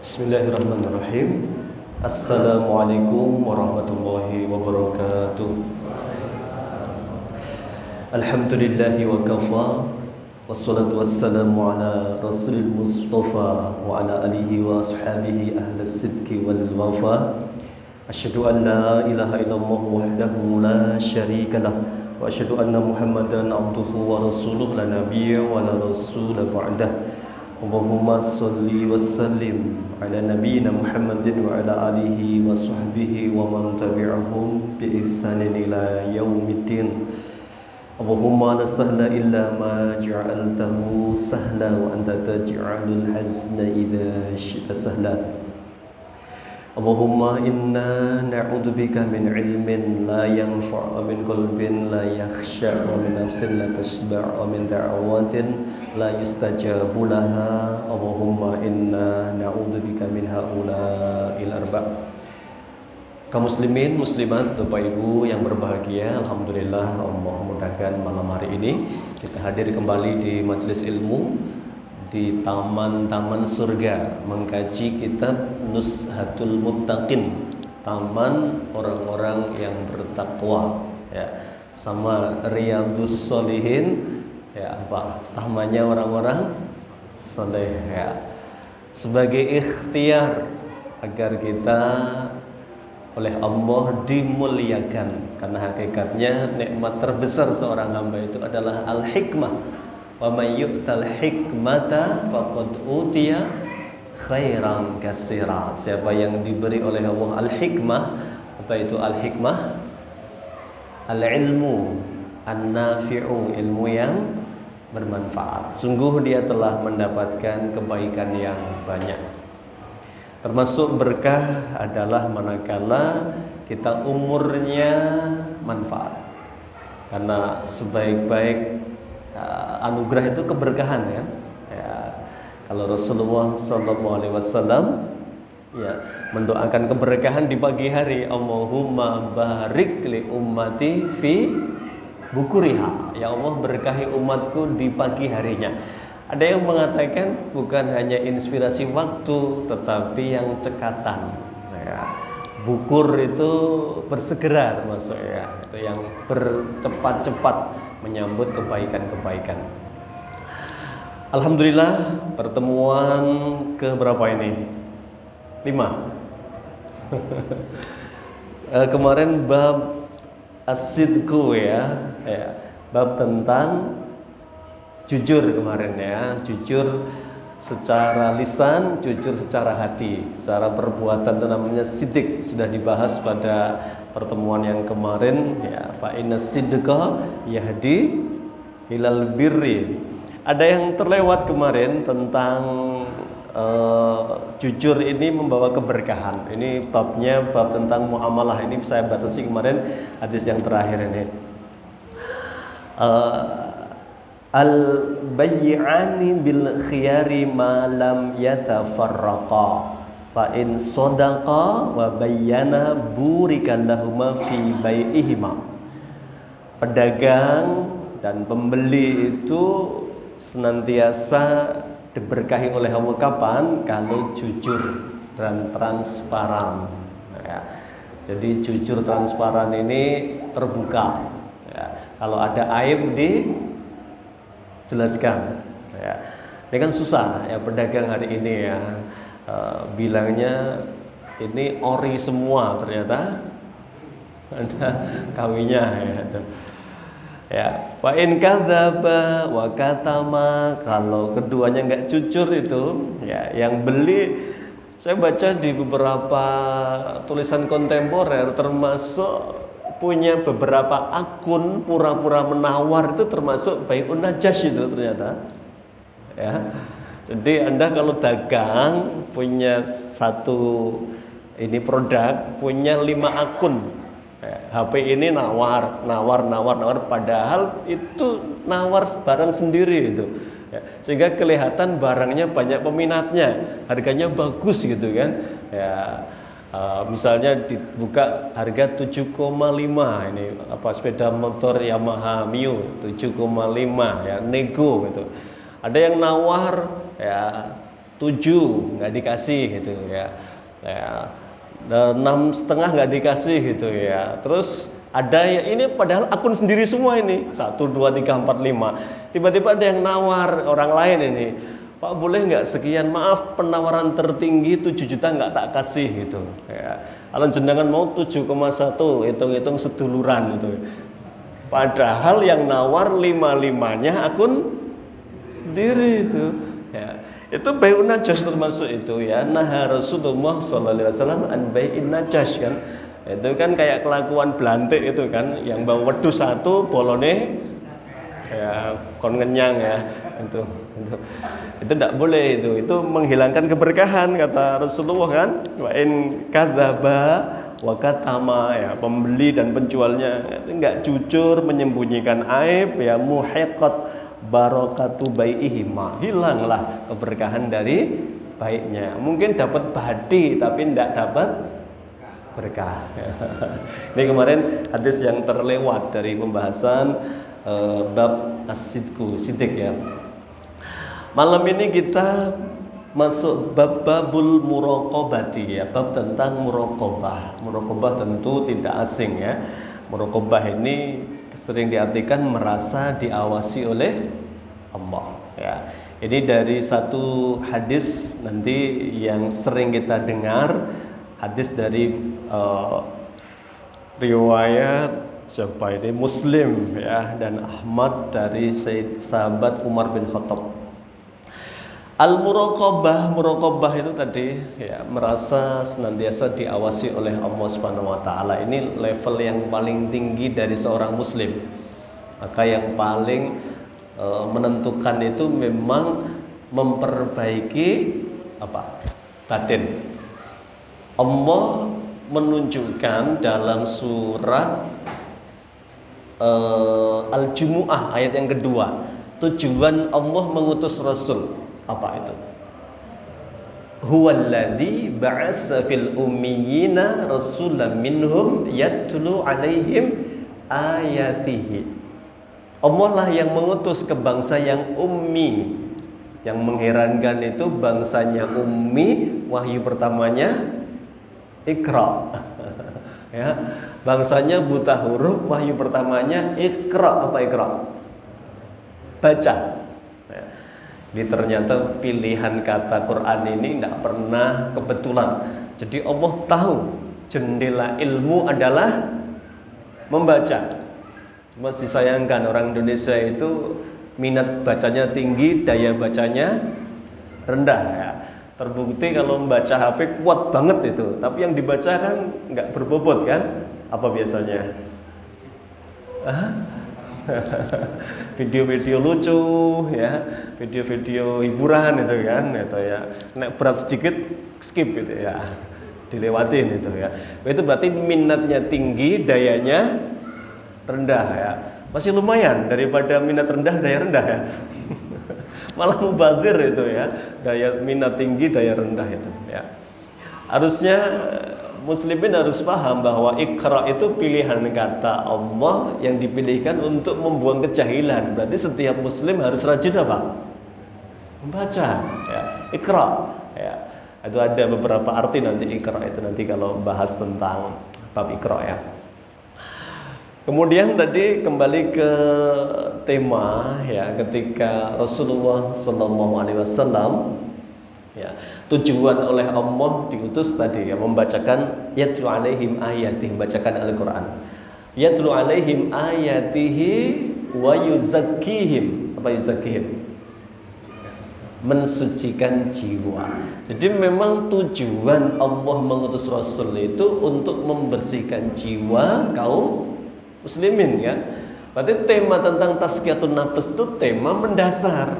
Bismillahirrahmanirrahim. Assalamualaikum warahmatullahi wabarakatuh. Alhamdulillahi wa kafa. Wassalatu wassalamu ala rasulil mustafa wa ala alihi wa ashabihi ahlas sidki wal wafa. Asyhadu an la ilaha illallah wahdahu la syarika lah wa asyhadu anna Muhammadan abduhu wa rasuluh la nabiyya wa la rasula ba'dah. Allahumma salli wa sallim ala nabiyyina Muhammadin wa ala alihi wa sahbihi wa man tabi'ahum bi ihsanin ila yaumiddin. Allahumma la sahla illa ma ja'altahu sahla wa anta taj'alul hazna idza syi'ta sahla. Allahumma inna na'udzubika min ilmin la yanfa' wa min qalbin la yakhsha' wa min nafsin la tasba' wa min da'awatin la yustajabu laha. Allahumma inna na'udzubika min haula'il arba'. Kaum muslimin muslimat, Bapak Ibu yang berbahagia, alhamdulillah Allah mudahkan malam hari ini kita hadir kembali di majelis ilmu di taman-taman surga, mengkaji kitab Nuzhatul Muttaqin, taman orang-orang yang bertakwa, ya, sama Riyadhus Shalihin, ya, apa tamannya orang-orang saleh, ya, sebagai ikhtiar agar kita oleh Allah dimuliakan, karena hakikatnya nikmat terbesar seorang hamba itu adalah al-hikmah. Wa may yu'tal hikmata faqad utiya khairan katsira. Siapa yang diberi oleh Allah al-hikmah, apa itu al-hikmah? Al-ilmu an-nafi'u, ilmu yang bermanfaat. Sungguh dia telah mendapatkan kebaikan yang banyak. Termasuk berkah adalah manakala kita umurnya manfaat. Karena sebaik-baik anugerah itu keberkahan, ya. Kalau Rasulullah SAW ya mendoakan keberkahan di pagi hari, Allahumma barik li ummati fi bukuriha, ya Allah berkahi umatku di pagi harinya. Ada yang mengatakan bukan hanya inspirasi waktu tetapi yang cekatan, ya. Bukur itu bersegera termasuk, ya, itu yang bercepat-cepat menyambut kebaikan-kebaikan. Alhamdulillah, pertemuan ke berapa ini? 5. Kemarin bab as-sidqu, ya, bab tentang jujur kemarin, ya, jujur secara lisan, jujur secara hati, secara perbuatan itu namanya sidq, sudah dibahas pada pertemuan yang kemarin, ya, fa inna sidqa yahdi ilal birri. Ada yang terlewat kemarin tentang jujur ini membawa keberkahan. Ini babnya bab tentang muamalah, ini saya batasi kemarin hadis yang terakhir ini. Al-bay'ani bil khiyari ma lam yatafarraqa fa in sadaqa wa bayyana burikan lahuma fi bai'ihima. Pedagang dan pembeli itu senantiasa diberkahi oleh Allah kapan? Kalau jujur dan transparan, ya. Jadi jujur transparan ini terbuka, ya. Kalau ada aib dijelaskan, ya. Ini kan susah, ya, pedagang hari ini, ya, bilangnya ini ori semua, ternyata ada kawinnya, ya. Wa in kadzaba wa katama, kalau keduanya nggak jujur itu, ya, yang beli, saya baca di beberapa tulisan kontemporer termasuk punya beberapa akun pura-pura menawar, itu termasuk bai'un najas itu ternyata, ya. Jadi Anda kalau dagang punya satu ini produk, punya 5 akun, ya, HP ini nawar, padahal itu nawar barang sendiri itu, ya, sehingga kelihatan barangnya banyak peminatnya, harganya bagus gitu kan, ya. Misalnya dibuka harga 7,5, ini apa sepeda motor Yamaha Mio 7,5, ya, nego gitu. Ada yang nawar, ya, 7 nggak dikasih gitu ya. 6,5 nggak dikasih gitu ya. Terus ada ya, ini padahal akun sendiri semua ini 1, 2, 3, 4, 5. Tiba-tiba ada yang nawar orang lain ini, Pak boleh nggak sekian, maaf penawaran tertinggi 7 juta nggak tak kasih gitu ya. Kalau jenengan mau 7,1, hitung-hitung seduluran gitu. Padahal yang nawar 5-5-nya akun sendiri itu ya. Itu bai'un najas termasuk itu ya. Nah Rasulullah SAW an bai'in najas kan. Itu kan kayak kelakuan belantik itu kan, yang bawa wedus 1 bolone ya kon ngenyang ya. Itu tidak boleh itu menghilangkan keberkahan kata Rasulullah kan. Wa in kadzaba wa katama ya, pembeli dan penjualnya enggak jujur, menyembunyikan aib ya, muhiqat barakatu bai'ihima, hilanglah keberkahan dari baiknya. Mungkin dapat badi tapi tidak dapat berkah. Ini kemarin hadis yang terlewat dari pembahasan bab as-sidqu, sidik ya. Malam ini kita masuk babul muraqabati ya, bab tentang muraqabah. Muraqabah tentu tidak asing ya. Muraqabah ini sering diartikan merasa diawasi oleh Allah ya. Ini dari satu hadis nanti yang sering kita dengar, hadis dari riwayat siapa ini, Muslim ya, dan Ahmad dari sahabat Umar bin Khattab. Muraqabah itu tadi ya, merasa senantiasa diawasi oleh Allah Subhanahu wa taala. Ini level yang paling tinggi dari seorang muslim. Maka yang paling menentukan itu memang memperbaiki batin. Allah menunjukkan dalam surat Al-Jumu'ah ayat yang kedua, tujuan Allah mengutus Rasul. Apa itu? Huwallazi ba'atsa fil ummiyina rasulan minhum yatlu 'alaihim ayatihi. Allah lah yang mengutus ke bangsa yang ummi. Yang mengherankan itu bangsanya ummi, wahyu pertamanya Iqra. Ya, bangsanya buta huruf, wahyu pertamanya Iqra. Apa Iqra? Baca. Jadi ternyata pilihan kata Quran ini tidak pernah kebetulan. Jadi Allah tahu jendela ilmu adalah membaca. Cuma disayangkan orang Indonesia itu minat bacanya tinggi, daya bacanya rendah ya. Terbukti kalau membaca HP kuat banget itu, tapi yang dibaca kan nggak berbobot kan? Apa biasanya? Video-video lucu ya, video-video hiburan itu kan, itu ya. Nek berat sedikit skip gitu ya, dilewatin itu ya. Itu berarti minatnya tinggi, dayanya rendah ya. Masih lumayan daripada minat rendah, daya rendah ya. Malah mubazir itu ya, daya minat tinggi, daya rendah itu ya. Harusnya muslimin harus paham bahwa Iqra itu pilihan kata Allah yang dipilihkan untuk membuang kejahilan. Berarti setiap muslim harus rajin apa? Membaca ya. Iqra ya. Itu ada beberapa arti nanti Iqra itu nanti kalau bahas tentang bab Iqra ya. Kemudian tadi kembali ke tema ya, ketika Rasulullah SAW ya, tujuan oleh Allah diutus tadi ya, membacakan yatlu alaihim ayatihi, membacakan Al-Quran, yatlu alaihim ayatihi wa yuzakkihim. Apa yuzakkihim? Mensucikan jiwa. Jadi memang tujuan Allah mengutus Rasul itu untuk membersihkan jiwa kaum muslimin kan. Berarti tema tentang tazkiyatun nafs itu tema mendasar.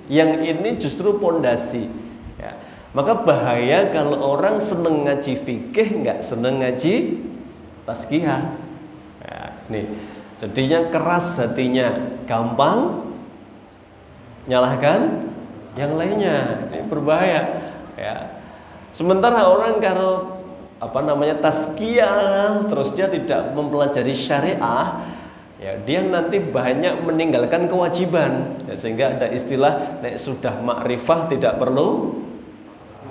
Yang ini justru pondasi. Ya. Maka bahaya kalau orang seneng ngaji fikih, nggak seneng ngaji tazkiyah. Ya, nih, jadinya keras hatinya, gampang nyalahkan yang lainnya. Ini berbahaya. Ya. Sementara orang kalau tazkiyah, terus dia tidak mempelajari syariah, ya dia nanti banyak meninggalkan kewajiban. Ya, sehingga ada istilah nek sudah makrifah tidak perlu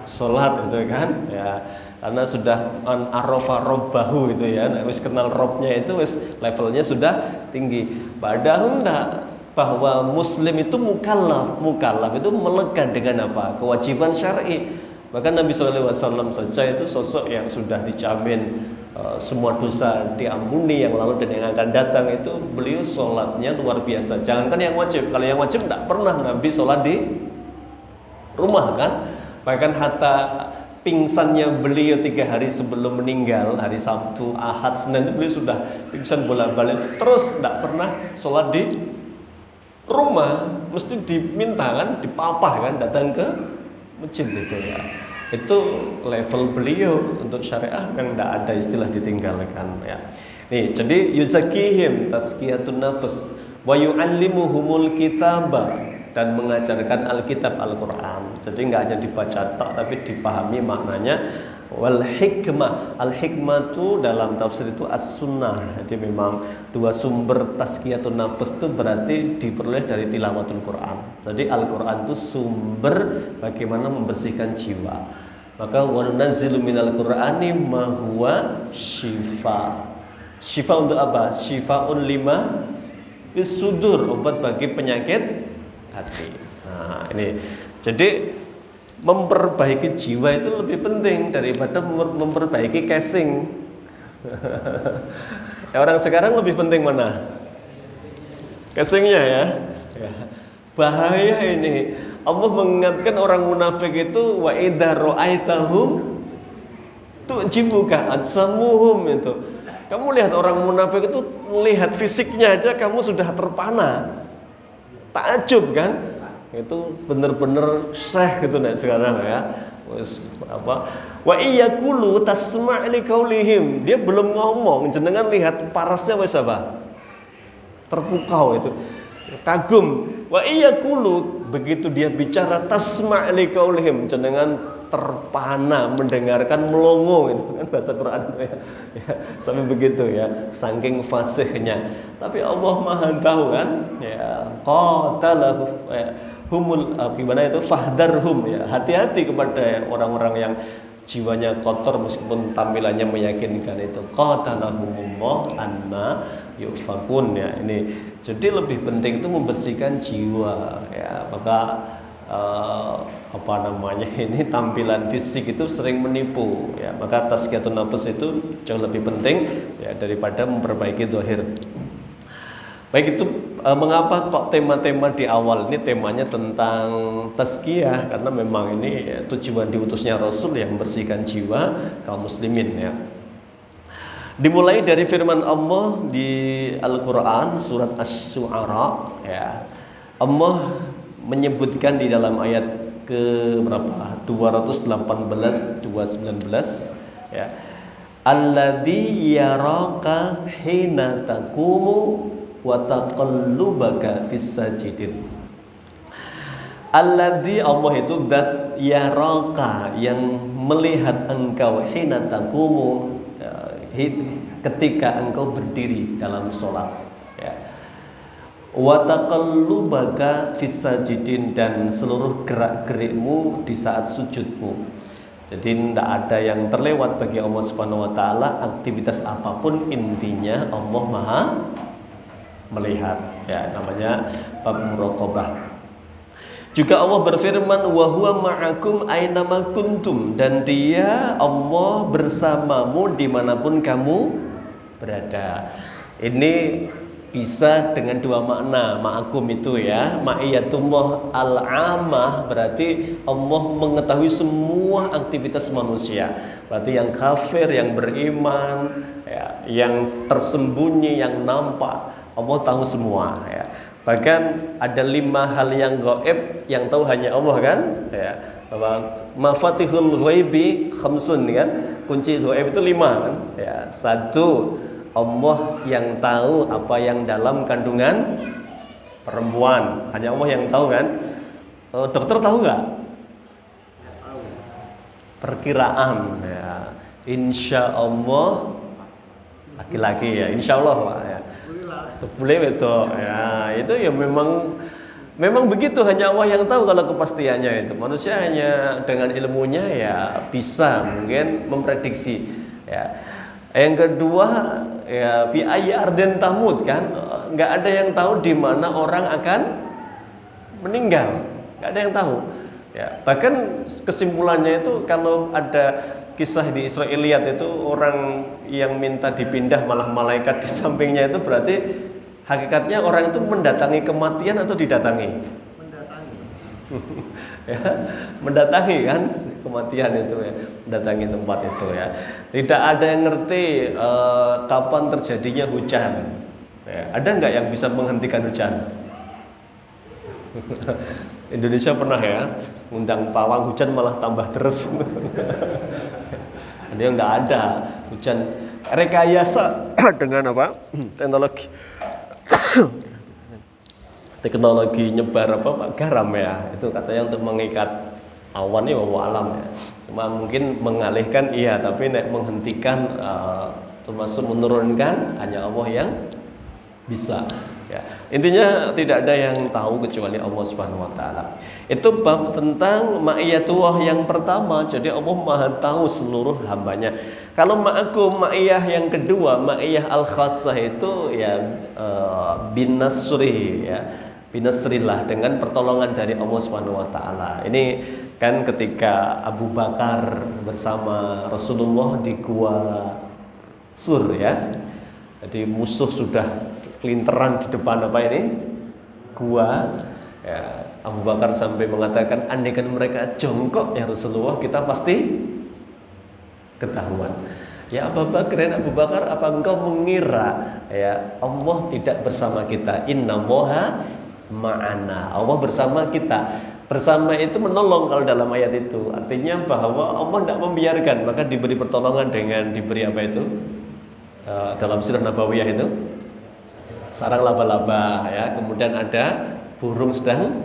sholat itu kan ya, karena sudah an arafa robbahu itu ya, wis kenal robnya itu wis levelnya sudah tinggi. Padahal enggak, bahwa muslim itu mukallaf itu melekat dengan apa? Kewajiban syar'i. Bahkan Nabi SAW saja itu sosok yang sudah dijamin semua dosa diampuni yang lalu dan yang akan datang, itu beliau sholatnya luar biasa. Jangankan yang wajib, kalau yang wajib tidak pernah Nabi sholat di rumah kan. Bahkan hatta pingsannya beliau 3 hari sebelum meninggal, hari Sabtu, Ahad, Senin itu beliau sudah pingsan bolak-balik, terus tidak pernah sholat di rumah, mesti diminta kan, dipapah kan, datang ke masjid itu ya. Itu level beliau untuk syariah yang tidak ada istilah ditinggalkan ya. Nih, jadi yuzakihim tazkiyatun nafs wa yu'allimuhumul kitaba, dan mengajarkan Alkitab Al-Quran. Jadi nggak hanya dibaca tok, tapi dipahami maknanya. Wal hikmah, al hikmah itu dalam tafsir itu as-sunnah. Jadi memang dua sumber tazkiyatun nafs itu berarti diperoleh dari tilawatul Quran. Jadi Al-Quran itu sumber bagaimana membersihkan jiwa. Maka wa nunazzilu minal Qur'ani ma huwa syifa. Syifa untuk apa? Syifaun lima fis sudur, obat bagi penyakit hati. Nah, ini jadi memperbaiki jiwa itu lebih penting daripada memperbaiki casing. Orang sekarang lebih penting mana? Casingnya ya. Bahaya ini. Allah mengingatkan orang munafik itu, wa idza ra'aitahum tu'jibuka ajsamuhum itu. Kamu lihat orang munafik itu, lihat fisiknya aja kamu sudah terpana. Takjub kan? Itu bener-bener syekh gitu nih sekarang ya. Wa iyakulu tasma' li qaulihim, dia belum ngomong jenengan lihat parasnya wis apa? Terpukau itu. Kagum. Wa iyakulu, begitu dia bicara tasma' li qaulihim, jenengan terpana mendengarkan, melongo itu kan bahasa Quran ya. Sampai begitu ya, saking fasihnya. Tapi Allah Maha tahu kan ya, qatalahu humul gimana itu, fahdarhum ya, hati-hati kepada orang-orang yang jiwanya kotor meskipun tampilannya meyakinkan itu. Qatalahumullah anna yufakun ya. Ini jadi lebih penting itu membersihkan jiwa ya. Maka apa namanya ini, tampilan fisik itu sering menipu ya. Maka tazkiyatun nafs itu jauh lebih penting ya daripada memperbaiki zahir. Baik, itu mengapa kok tema-tema di awal ini temanya tentang tazkiyah, karena memang ini tujuan diutusnya Rasul yang membersihkan jiwa kaum muslimin ya. Dimulai dari firman Allah di Al-Quran surat Asy-Syu'ara ya. Allah menyebutkan di dalam ayat ke berapa? 218 219 ya. Alladzi yaraka hina taqumu wa taqallubaka fis sajidin. Alladzi, Allah itu zat, yaraka, yang melihat engkau, hina taqumu, ketika engkau berdiri dalam sholat ya. Wa taqallubaka fis sajidin, dan seluruh gerak-gerikmu di saat sujudmu. Jadi tidak ada yang terlewat bagi Allah Subhanahu wa taala, aktivitas apapun intinya Allah Maha melihat ya, namanya bab muraqabah. Juga Allah berfirman, wa huwa ma'akum ainama kuntum, dan dia Allah bersamamu dimanapun kamu berada. Ini bisa dengan dua makna ma'akum itu ya. Ma'iyatullah al-amah, berarti Allah mengetahui semua aktivitas manusia. Berarti yang kafir, yang beriman ya, yang tersembunyi, yang nampak, Allah tahu semua ya. Bahkan ada 5 hal yang gaib yang tahu hanya Allah kan ya. Bahwa mafatihul ghaibi khamsun kan, kunci gaib itu 5 kan ya. 1, Allah yang tahu apa yang dalam kandungan perempuan, hanya Allah yang tahu kan. Dokter tahu nggak? Perkiraan ya. Insya Allah laki-laki ya, insya Allah Pak ya. Boleh itu ya, itu ya memang Memang begitu, hanya Allah yang tahu kalau kepastiannya itu. Manusia hanya dengan ilmunya ya bisa mungkin memprediksi. Ya. Yang kedua ya bi ayyi ardin tamut kan, nggak ada yang tahu di mana orang akan meninggal, nggak ada yang tahu. Ya, bahkan kesimpulannya itu kalau ada kisah di Israiliyat itu orang yang minta dipindah malah malaikat di sampingnya, itu berarti hakikatnya orang itu mendatangi kematian atau didatangi? Mendatangi. Ya, mendatangi kan kematian itu ya, mendatangi tempat itu ya. Tidak ada yang ngerti kapan terjadinya hujan. Ya, ada nggak yang bisa menghentikan hujan? Indonesia pernah ya undang pawang hujan malah tambah terus. Ada yang nggak ada hujan, rekayasa dengan apa? Teknologi nyebar apa Pak garam ya, itu katanya untuk mengikat awan ya wallahu alam ya. Cuma mungkin mengalihkan iya, tapi nek menghentikan termasuk menurunkan hanya Allah yang bisa. Ya, intinya tidak ada yang tahu kecuali Allah Subhanahu wa taala. Itu bab tentang ma'iyatullah yang pertama. Jadi Allah Maha tahu seluruh hambanya. Kalau ma'akum ma'iyah yang kedua, ma'iyah al-khassah itu ya binasri ya. Binasrillah, dengan pertolongan dari Allah Subhanahu wa taala. Ini kan ketika Abu Bakar bersama Rasulullah di Gua Sur ya. Jadi musuh sudah kelinteran di depan apa ini gua ya, Abu Bakar sampai mengatakan andaikan mereka jongkok ya Rasulullah, kita pasti ketahuan. Ya Abu Bakar, apa engkau mengira ya Allah tidak bersama kita? Innallaha ma'ana, Allah bersama kita. Bersama itu menolong kalau dalam ayat itu, artinya bahwa Allah tidak membiarkan, maka diberi pertolongan dengan diberi apa itu dalam sirah nabawiyah itu sarang laba-laba ya, kemudian ada burung sedang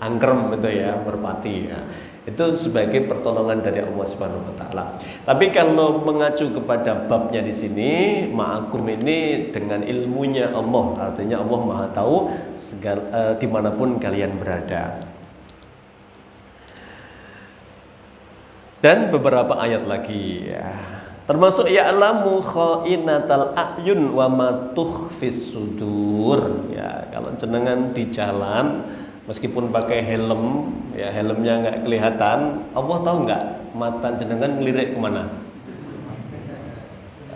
angkrem itu ya, merpati ya. Itu sebagai pertolongan dari Allah Subhanahu wa taala. Tapi kalau mengacu kepada babnya di sini, ma'akum ini dengan ilmunya Allah, artinya Allah Maha tahu segala dimanapun kalian berada. Dan beberapa ayat lagi ya. Termasuk ya'lamu kha'inatal a'yun wa ma tukhfis sudur ya. Kalau jenengan di jalan meskipun pakai helm ya, helmnya nggak kelihatan, Allah tahu nggak mata jenengan ngelirik kemana?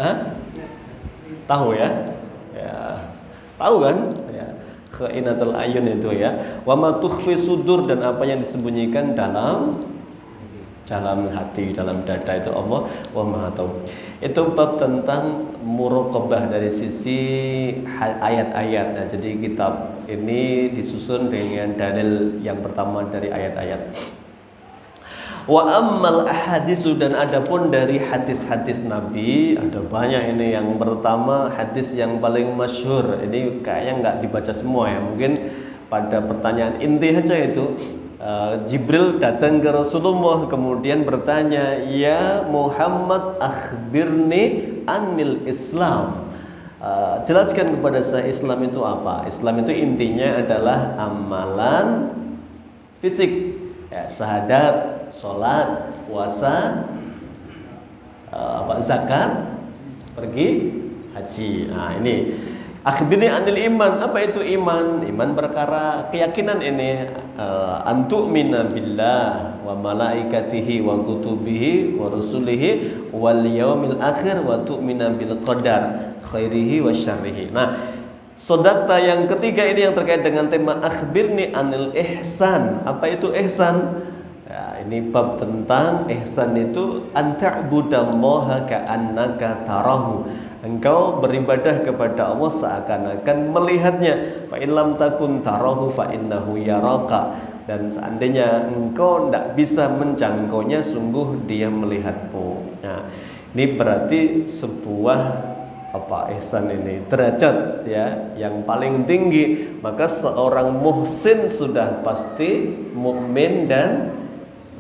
Hah? Tahu ya? Ya, tahu kan? Ya, kha'inatal a'yun itu ya. Wa ma tukhfis sudur, dan apa yang disembunyikan dalam hati, dalam dada itu Allah Maha tahu. Itu bab tentang muraqabah dari sisi ayat-ayat. Nah, jadi kitab ini disusun dengan dalil yang pertama dari ayat-ayat. Wa ammal ahadisu, dan adapun dari hadis-hadis Nabi ada banyak ini. Yang pertama hadis yang paling masyhur, ini kayaknya nggak dibaca semua ya, mungkin pada pertanyaan inti aja itu. Jibril datang ke Rasulullah kemudian bertanya, ya Muhammad akhbirni anil Islam, jelaskan kepada saya Islam itu apa. Islam itu intinya adalah amalan fisik ya, syahadat, sholat, puasa, zakat, pergi haji. Nah ini akhbirni anil iman. Apa itu iman? Iman perkara keyakinan ini. Antu'mina billah wa malaikatihi wa kutubihi wa rusulihi wal yaumil akhir wa tu'mina bil qadar khairihi wa syarrihi. Nah, sodakta yang ketiga ini yang terkait dengan tema akhbirni anil ihsan. Apa itu ihsan? Ya, ini bab tentang ihsan itu anta'budallaha ka'annaka tarahu. Engkau beribadah kepada Allah seakan-akan melihatnya. Fa in lam takun tarahu fa innahu yaraka. Dan seandainya engkau tidak bisa menjangkaunya, sungguh dia melihatmu. Nah, ini berarti sebuah ihsan ini derajat ya yang paling tinggi. Maka seorang muhsin sudah pasti mukmin dan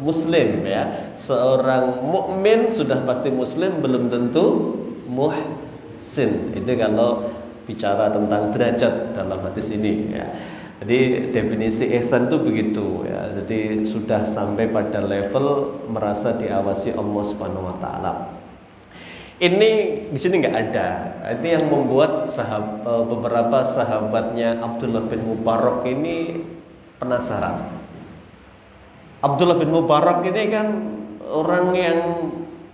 muslim ya. Seorang mukmin sudah pasti muslim, belum tentu muhsin. Itu kalau bicara tentang derajat dalam hadis ini ya. Jadi definisi ihsan itu begitu ya. Jadi sudah sampai pada level merasa diawasi Allah Subhanahu wa taala. Ini di sini nggak ada. Ini yang membuat beberapa sahabatnya Abdullah bin Mubarak ini penasaran. Abdullah bin Mubarak ini kan orang yang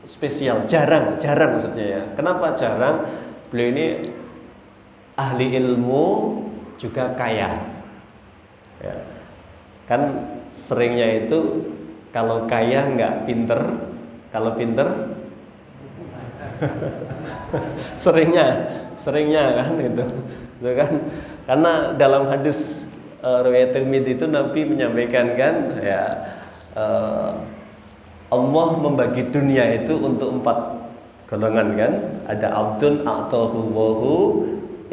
spesial, jarang maksudnya ya. Kenapa jarang? Beliau ini ahli ilmu juga kaya. Ya. Kan seringnya itu kalau kaya nggak pinter, kalau pinter seringnya kan itu kan, karena dalam hadis riwayat Tirmidzi itu Nabi menyampaikan kan ya, Allah membagi dunia itu untuk 4 golongan kan. Ada abdun a'tahu Allahu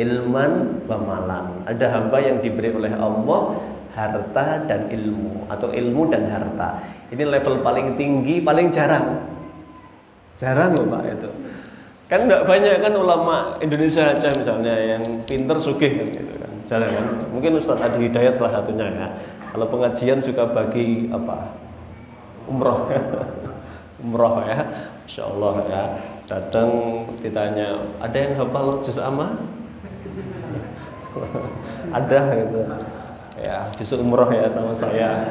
ilman wa malan. Ada hamba yang diberi oleh Allah harta dan ilmu, atau ilmu dan harta. Ini level paling tinggi, paling jarang loh Pak itu. Kan enggak banyak kan ulama Indonesia aja misalnya yang pinter sugih kan gitu kan. Jarang kan. Mungkin Ustadz Adi Hidayat salah satunya ya. Kalau pengajian suka bagi apa? Umroh. Umroh ya. Insyaallah ya. Datang ditanya, "Ada yang hafal juz amma?" Ada gitu. Ya, besok umroh ya sama saya.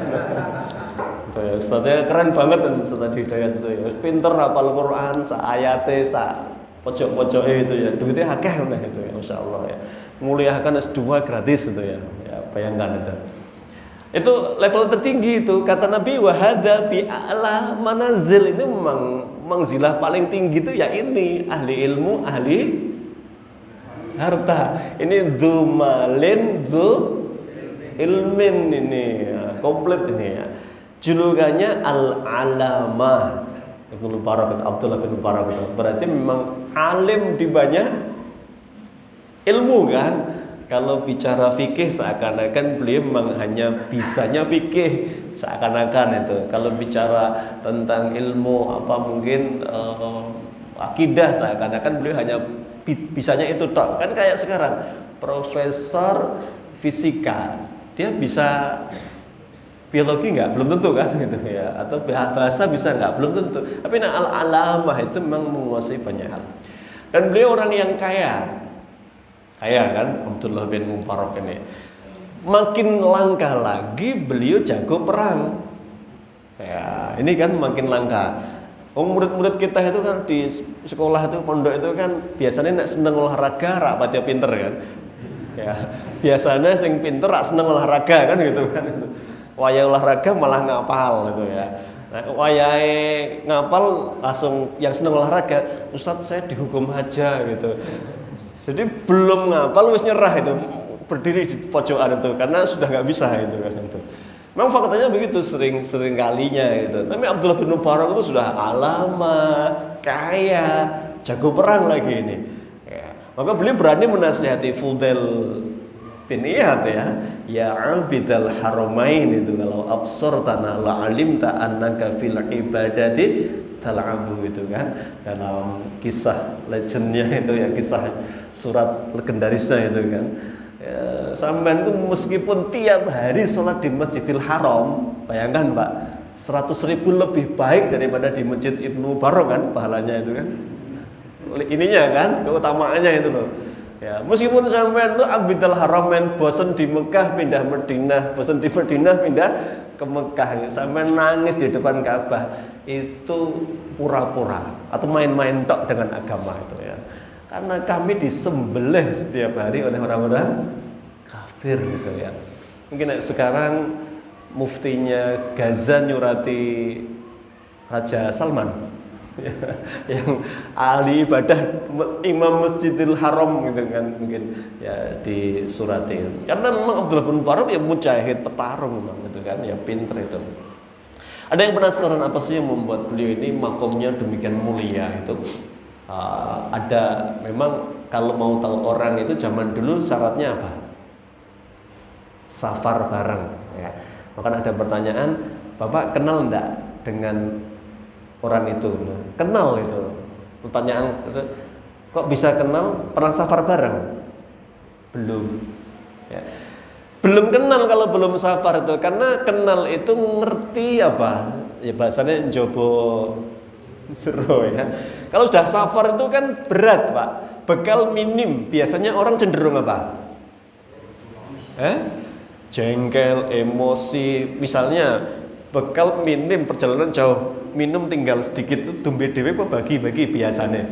Itu ya, Ustaznya keren banget kan Ustaz Adi Hidayat itu ya. Pinter hafal Quran, sa ayate, sa pojok-pojoke itu ya. Duitnya akeh meneh itu ya, masyaallah ya. Muliakan S2 gratis itu ya. Ya, bayangkan itu. Itu level tertinggi itu, kata Nabi, wa hadza bi a'la manazil. Ini memang manzilah paling tinggi itu ya ini, ahli ilmu, ahli harta. Ini dzumalin dzu ilmin, ini ya, komplit ini ya. Julukannya al-alama. Ibnu Mubarak, Abdullah bin Mubarak itu berarti memang alim di banyak ilmu kan. Kalau bicara fikih seakan-akan beliau memang hanya bisanya fikih seakan-akan itu. Kalau bicara tentang ilmu apa mungkin akidah seakan-akan beliau hanya bisanya itu tok. Kan kayak sekarang profesor fisika, dia bisa biologi nggak? Belum tentu kan gitu ya. Atau bahasa bisa nggak? Belum tentu. Tapi al-alamah itu memang menguasai banyak hal. Dan beliau orang yang kaya kan, Abdullah bin Mubarak ini. Makin langka lagi beliau jago perang. Ya, ini kan makin langka. Murid-murid kita itu kan di sekolah itu, pondok itu kan biasanya nak seneng olahraga, rapat ya pinter kan. Ya, biasanya sing pinter rak seneng olahraga kan gitu kan. Wayai olahraga malah ngapal gitu ya. Nah, wayai ngapal langsung yang seneng olahraga, Ustadz saya dihukum aja gitu. Jadi belum ngapal wis nyerah itu, berdiri di pojokan itu karena sudah nggak bisa itu kan itu. Memang faktanya begitu, sering kalinya gitu. Tapi Abdullah bin Mubarak itu sudah alama, kaya, jago perang lagi ini. Ya. Maka beliau berani menasihati Fudail bin Iyad ya abidal haramain itu, kalau absortana la alimta annaka fil ibadati tal'abu itu kan, dalam kisah legendnya itu ya, kisah surat legendarisnya itu kan ya, sampean itu meskipun tiap hari sholat di Masjidil Haram, bayangkan Pak, 100.000 lebih baik daripada di Masjid Ibnu Mubarak kan pahalanya itu kan, ininya kan keutamaannya itu loh ya. Meskipun sampean itu abidal haramain, bosan di Mekah pindah Madinah, bosan di Madinah pindah ke Mekah, sampean nangis di depan Ka'bah, itu pura-pura atau main-main tok dengan agama itu ya. Karena kami disembelih setiap hari oleh orang-orang kafir gitu ya. Mungkin sekarang muftinya Gaza nyurati Raja Salman yang ahli ibadah Imam Masjidil Haram gitu kan, mungkin ya disurati. Karena memang Abdullah bin Mubarak ya mujahid, petarung memang gitu kan, ya pinter itu. Ada yang penasaran apa sih yang membuat beliau ini makomnya demikian mulia itu? Ada memang kalau mau tahu orang itu zaman dulu syaratnya apa? Safar bareng ya. Maka ada pertanyaan, Bapak kenal enggak dengan orang itu? Kenal itu. Pertanyaan itu, kok bisa kenal? Pernah safar bareng? Belum. Ya. Belum kenal kalau belum safar itu, karena kenal itu ngerti apa? Ya bahasanya njobo jero ya. Kalau sudah safar itu kan berat, Pak. Bekal minim, biasanya orang cenderung apa? Jengkel, emosi. Misalnya bekal minim, perjalanan jauh, minum tinggal sedikit itu dombe dewe apa bagi-bagi biasanya.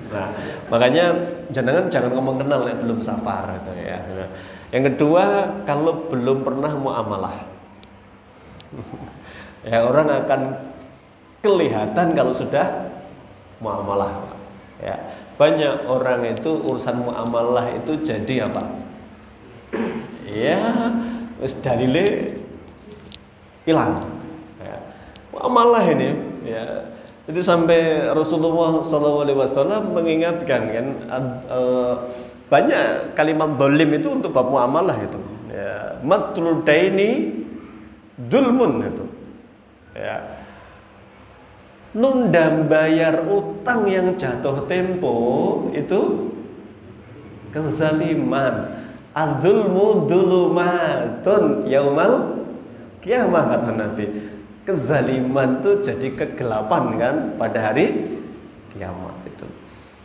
Nah, makanya jangan ngomong kenal ya belum safar gitu ya. Nah, yang kedua, kalau belum pernah muamalah. Ya, orang akan kelihatan kalau sudah muamalah. Ya, banyak orang itu urusan muamalah itu jadi apa? Ya, wis dalile hilang. Ya, muamalah ini ya. Itu sampai Rasulullah SAW mengingatkan kan banyak kalimat dolim itu untuk bab muamalah itu. Ya, matlul daini dulmun itu. Ya. Nunda bayar utang yang jatuh tempo itu kezaliman. Adzulmu dulumatun yaumal kiamah kata Nabi. Kezaliman itu jadi kegelapan kan pada hari kiamat itu.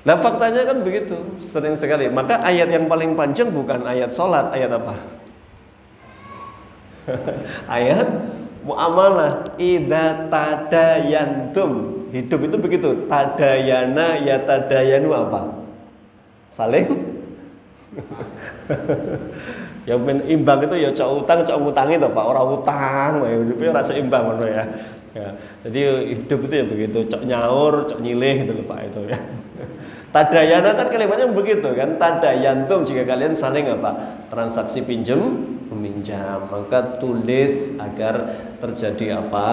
Nah faktanya kan begitu, sering sekali. Maka ayat yang paling panjang bukan ayat sholat, ayat apa? Ayat muamalah. Idza tadayantum. Hidup itu begitu. Tadayana ya tadayanu apa? Saling ya imbang itu ya cok utang cok ngutangi toh Pak, orang utang hidupnya rasa imbang ngono ya. Ya. Jadi hidup itu ya begitu, cok nyaur, cok nyilih gitu Pak itu ya. Tadayana kan kalimatnya begitu kan, tadayantum jika kalian saling apa? Transaksi pinjam meminjam, maka tulis agar terjadi apa?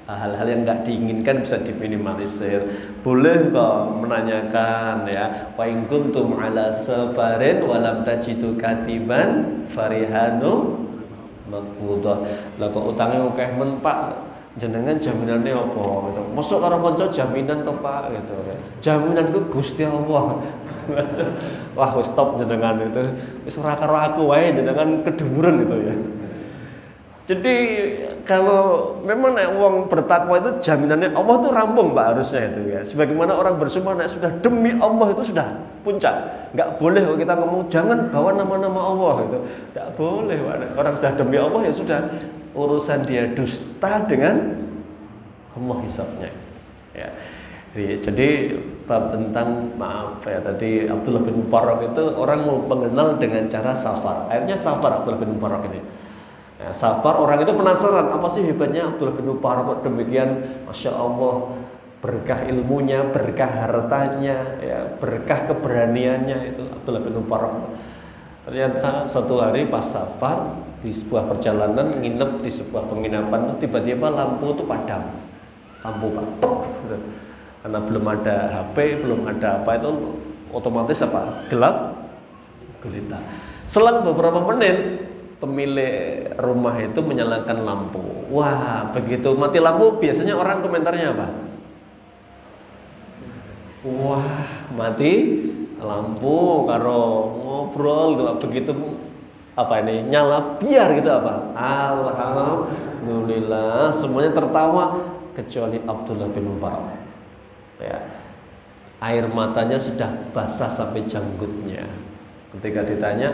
Hal-hal yang nggak diinginkan bisa diminimalisir. Boleh kok menanyakan ya, wa in kuntum ala safarin wa lam tajidu katiban farihanu maqbudah. Lah kok utangnya akeh men Pak, jenengan jaminannya apa gitu. Mosok karo kanca jaminan to Pak gitu ya. Jaminanku Gusti Allah. Wah wis stop jenengan itu. Wis ora karo aku wae jenengan keduren gitu ya. Jadi kalau memang wong bertakwa itu jaminannya Allah tuh rampung Pak harusnya itu ya. Sebagaimana orang bersumpah sudah demi Allah itu sudah puncak. Enggak boleh kalau kita ngomong jangan bawa nama-nama Allah itu. Enggak boleh Pak. Orang sudah demi Allah ya sudah, urusan dia dusta dengan Allah hisabnya. Ya. Jadi bab tentang maaf ya tadi Abdullah bin Mubarak itu orang mau mengenal dengan cara safar. Akhirnya safar Abdullah bin Mubarak ini. Ya, safar orang itu penasaran apa sih hebatnya Abdullah bin Mubarak demikian, masya Allah, berkah ilmunya, berkah hartanya, ya, berkah keberaniannya itu Abdullah bin Mubarak. Ternyata suatu hari pas safar di sebuah perjalanan nginep di sebuah penginapan, tiba-tiba lampu itu padam, lampu padam, gitu. Karena belum ada HP, belum ada apa itu otomatis apa gelap gulita. Selang beberapa menit pemilik rumah itu menyalakan lampu. Wah, begitu mati lampu biasanya orang komentarnya apa? Wah, mati lampu karo ngobrol gitu. Begitu apa ini nyala biar gitu apa? Alhamdulillah semuanya tertawa kecuali Abdullah bin Mubarak. Ya. Air matanya sudah basah sampai janggutnya. Ketika ditanya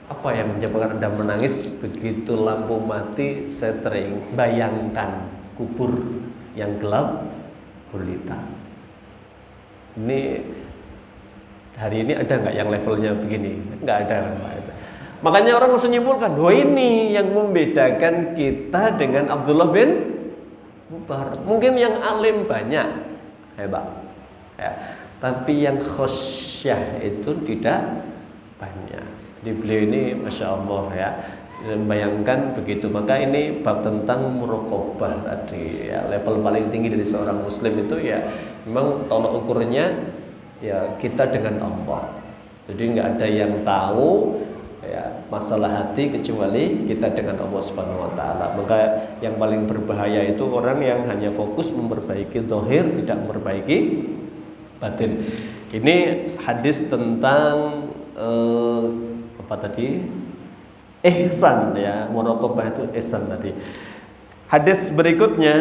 apa yang menyebabkan Anda menangis? Begitu lampu mati, saya tering bayangkan kubur yang gelap gulita. Ini hari ini ada nggak yang levelnya begini? Nggak ada Pak itu. Makanya orang langsung nyimpulkan, wah ini yang membedakan kita dengan Abdullah bin Mubarak. Mungkin yang alim banyak, hebat, ya. Tapi yang khosyah itu tidak banyak. Di beliau ini masya Allah ya, bayangkan begitu. Maka ini bab tentang muraqabah tadi ya, level paling tinggi dari seorang muslim itu ya memang tolak ukurnya ya kita dengan Allah. Jadi nggak ada yang tahu ya masalah hati kecuali kita dengan Allah Subhanahu Wa Taala. Maka yang paling berbahaya itu orang yang hanya fokus memperbaiki zahir, tidak memperbaiki batin. Ini hadis tentang apa tadi? ihsan ya, muraqabah itu ihsan tadi. Hadis berikutnya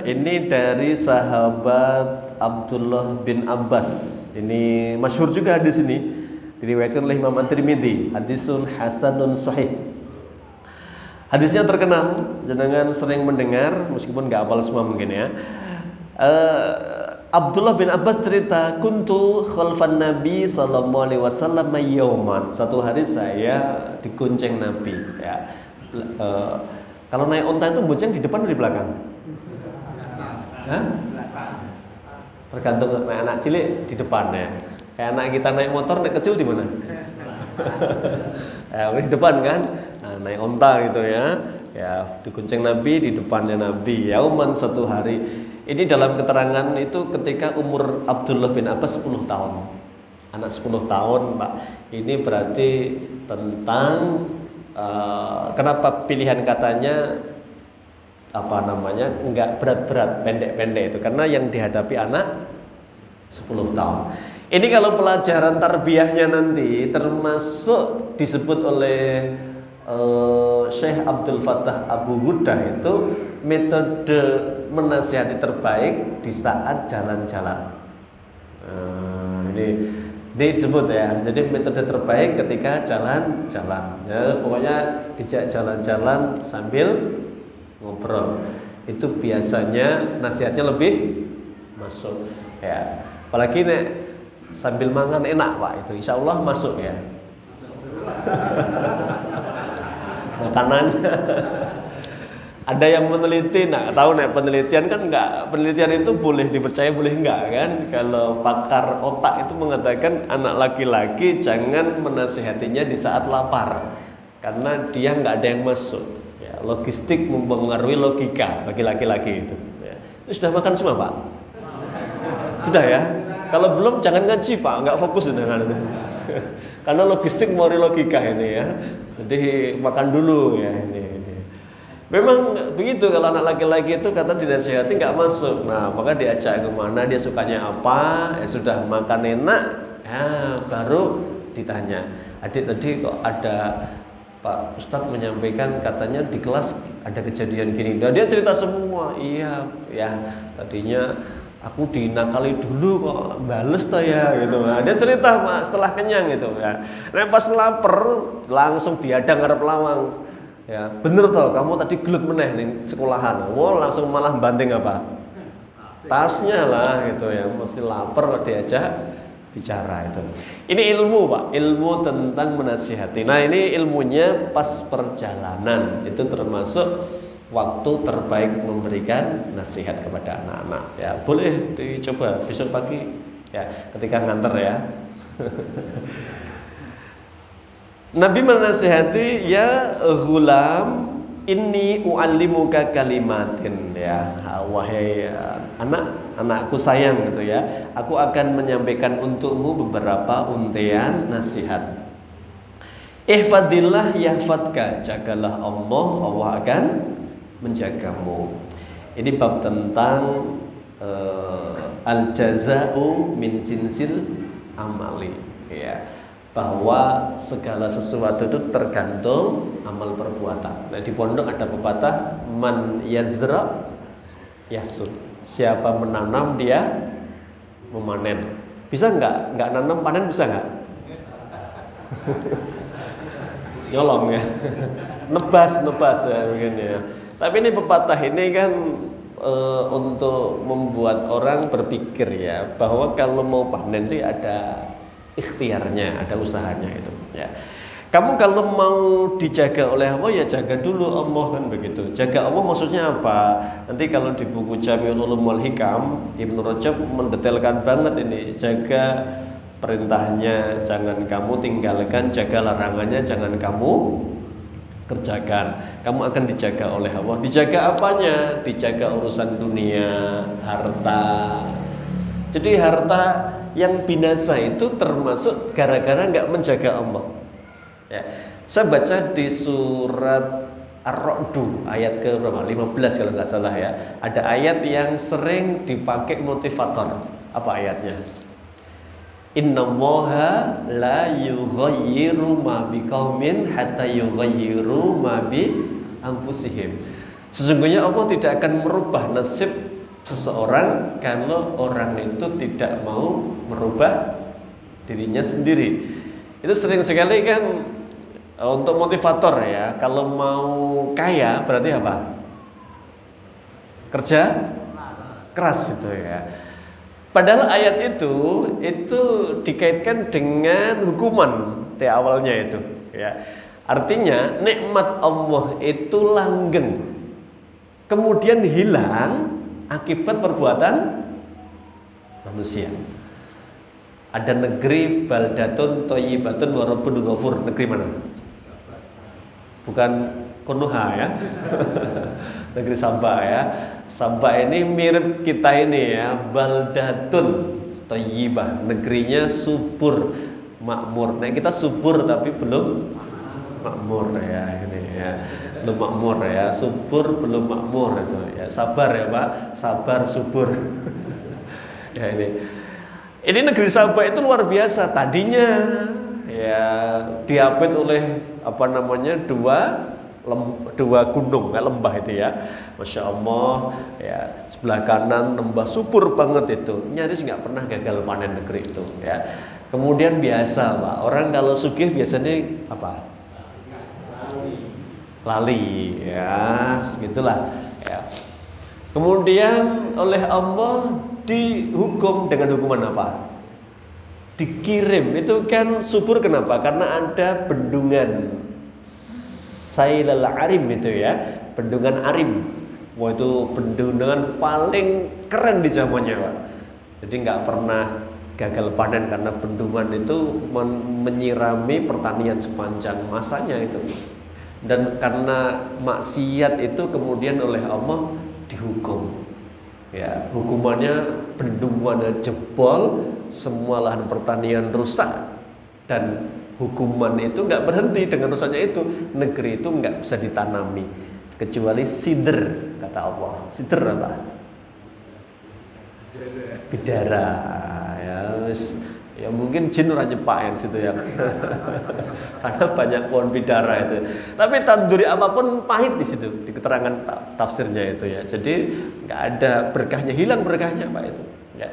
ini dari sahabat Abdullah bin Abbas. Ini masyhur juga hadis ini. Diriwayatkan oleh Imam At-Tirmidzi, hadisun hasanun sahih. Hadisnya terkenal, jenengan sering mendengar meskipun nggak hafal semua mungkin ya. Abdullah bin Abbas cerita, kuntu khalfan Nabi sallallahu alaihi wasallam yauman. Satu hari saya dikunceng Nabi ya. Kalau naik onta itu bonceng di depan atau di belakang? Hah? Tergantung anak cilik di depan ya. Kayak anak kita naik motor, naik kecil di mana? Di depan kan? Nah, naik onta gitu ya. Ya, dikunceng Nabi di depannya Nabi. Yauman satu hari. Ini dalam keterangan itu ketika umur Abdullah bin Abbas 10 tahun. Anak 10 tahun, Pak. Ini berarti tentang kenapa pilihan katanya enggak berat-berat, pendek-pendek itu karena yang dihadapi anak 10 tahun. Ini kalau pelajaran tarbiyahnya nanti termasuk disebut oleh Syekh Abdul Fattah Abu Hudah itu metode menasihati terbaik di saat jalan-jalan. Ini disebut ya. Jadi metode terbaik ketika jalan-jalan. Ya, pokoknya dijak jalan-jalan sambil ngobrol. Itu biasanya nasihatnya lebih masuk. Ya, apalagi nek sambil makan enak Pak, itu insya Allah masuk ya. Makanan. Ada yang meneliti, tahu nek penelitian kan penelitian itu boleh dipercaya boleh enggak kan? Kalau pakar otak itu mengatakan anak laki-laki jangan menasihatinya di saat lapar karena dia nggak ada yang masuk. Ya, logistik mempengaruhi logika bagi laki-laki itu. Ya. Ini sudah makan semua Pak? Sudah ya? Kalau belum jangan ngaji Pak, nggak fokus dengan itu. Karena logistik mempengaruhi logika ini ya. Jadi makan dulu ya ini. Memang begitu kalau anak laki-laki itu kata dinasihati nggak masuk. Nah maka diajak kemana, dia sukanya apa, ya sudah makan enak, ya baru ditanya. Adik tadi kok ada Pak Ustadz menyampaikan katanya di kelas ada kejadian gini. Nah, dia cerita semua. Iya, ya tadinya aku dinakali dulu kok bales tuh ya gitu. Nah, dia cerita Pak setelah kenyang gitu ya. Nah pas lapar langsung diadang ngarep lawang. Ya, bener toh kamu tadi gelut meneh nih sekolahan. Langsung malah banting apa? Tasnya lah gitu ya. Mesti lapar diajak bicara itu. Ini ilmu Pak, ilmu tentang menasihati. Nah, ini ilmunya pas perjalanan. Itu termasuk waktu terbaik memberikan nasihat kepada anak-anak. Ya, boleh dicoba besok pagi ya ketika nganter ya. Nabi menasihati, ya ghulam inni u'allimuka kalimatin ya, wahai anakku sayang gitu ya, aku akan menyampaikan untukmu beberapa untian nasihat. Ihfadillah yahfadka, jagalah Allah, Allah akan menjagamu. Ini bab tentang al-jaza'u min jinsil amali ya, bahwa segala sesuatu itu tergantung amal perbuatan. Nah, di pondok ada pepatah man yazra yasud. Siapa menanam dia memanen. Bisa enggak nanam panen bisa enggak? Nyolong ya. nebas ya begini ya. Tapi ini pepatah ini kan untuk membuat orang berpikir ya bahwa kalau mau panen itu ada ikhtiarnya, ada usahanya itu ya. Kamu kalau mau dijaga oleh Allah ya jaga dulu Allah kan begitu. Jaga Allah maksudnya apa? Nanti kalau di buku Jami'ul Ulum wal Hikam Ibnu Rajab mendetailkan banget ini. Jaga perintahnya jangan kamu tinggalkan, jaga larangannya jangan kamu kerjakan. Kamu akan dijaga oleh Allah. Dijaga apanya? Dijaga urusan dunia, harta. Jadi harta yang binasa itu termasuk gara-gara nggak menjaga Allah. Ya, saya baca di surat Ar-Ra'd ayat ke berapa? 15 kalau nggak salah ya. Ada ayat yang sering dipakai motivator. Apa ayatnya? Innallaha la yughayyiru ma biqaumin hatta yughayyiru ma bi anfusihim. Sesungguhnya Allah tidak akan merubah nasib seseorang kalau orang itu tidak mau merubah dirinya sendiri. Itu sering sekali kan untuk motivator ya. Kalau mau kaya berarti apa? Kerja keras itu ya. Padahal ayat itu dikaitkan dengan hukuman di awalnya itu ya. Artinya nikmat Allah itu langgeng, kemudian hilang akibat perbuatan manusia. Ada negeri baldatun thayyibatun wa rabbun ghafur. Negeri mana? Bukan Konoha ya. Negeri Sabah ya. Sabah ini mirip kita ini ya, baldatun thayyibah, negerinya subur, makmur. Nah, kita subur tapi belum makmur ya, ini ya. Belum makmur ya, subur belum makmur itu ya. Sabar ya, Pak. Sabar subur. Ya ini. Ini negeri Sabah itu luar biasa. Tadinya ya diapit oleh dua gunung, lembah itu ya, masya Allah ya, sebelah kanan lembah subur banget itu, nyaris nggak pernah gagal panen negeri itu ya. Kemudian biasa Pak, orang kalau sugih biasanya apa? Lali ya, segitulah ya. Kemudian oleh Allah dihukum dengan hukuman apa? Dikirim. Itu kan subur, kenapa? Karena ada bendungan Sailal Arim itu ya, bendungan Arim. Wah, itu bendungan paling keren di zamannya Pak. Jadi nggak pernah gagal panen karena bendungan itu menyirami pertanian sepanjang masanya itu. Dan karena maksiat itu kemudian oleh Allah dihukum. Ya, hukumannya bendungannya jebol, semua lahan pertanian rusak, dan hukuman itu nggak berhenti dengan rusaknya itu. Negeri itu nggak bisa ditanami kecuali sidr, kata Allah. Sidr apa? Bidara ya. Ya mungkin jin orang Jepang yang situ ya. Karena banyak pohon bidara itu. Tapi tanduri apapun pahit di situ, di keterangan tafsirnya itu ya. Jadi nggak ada berkahnya, hilang berkahnya Pak itu. Ya.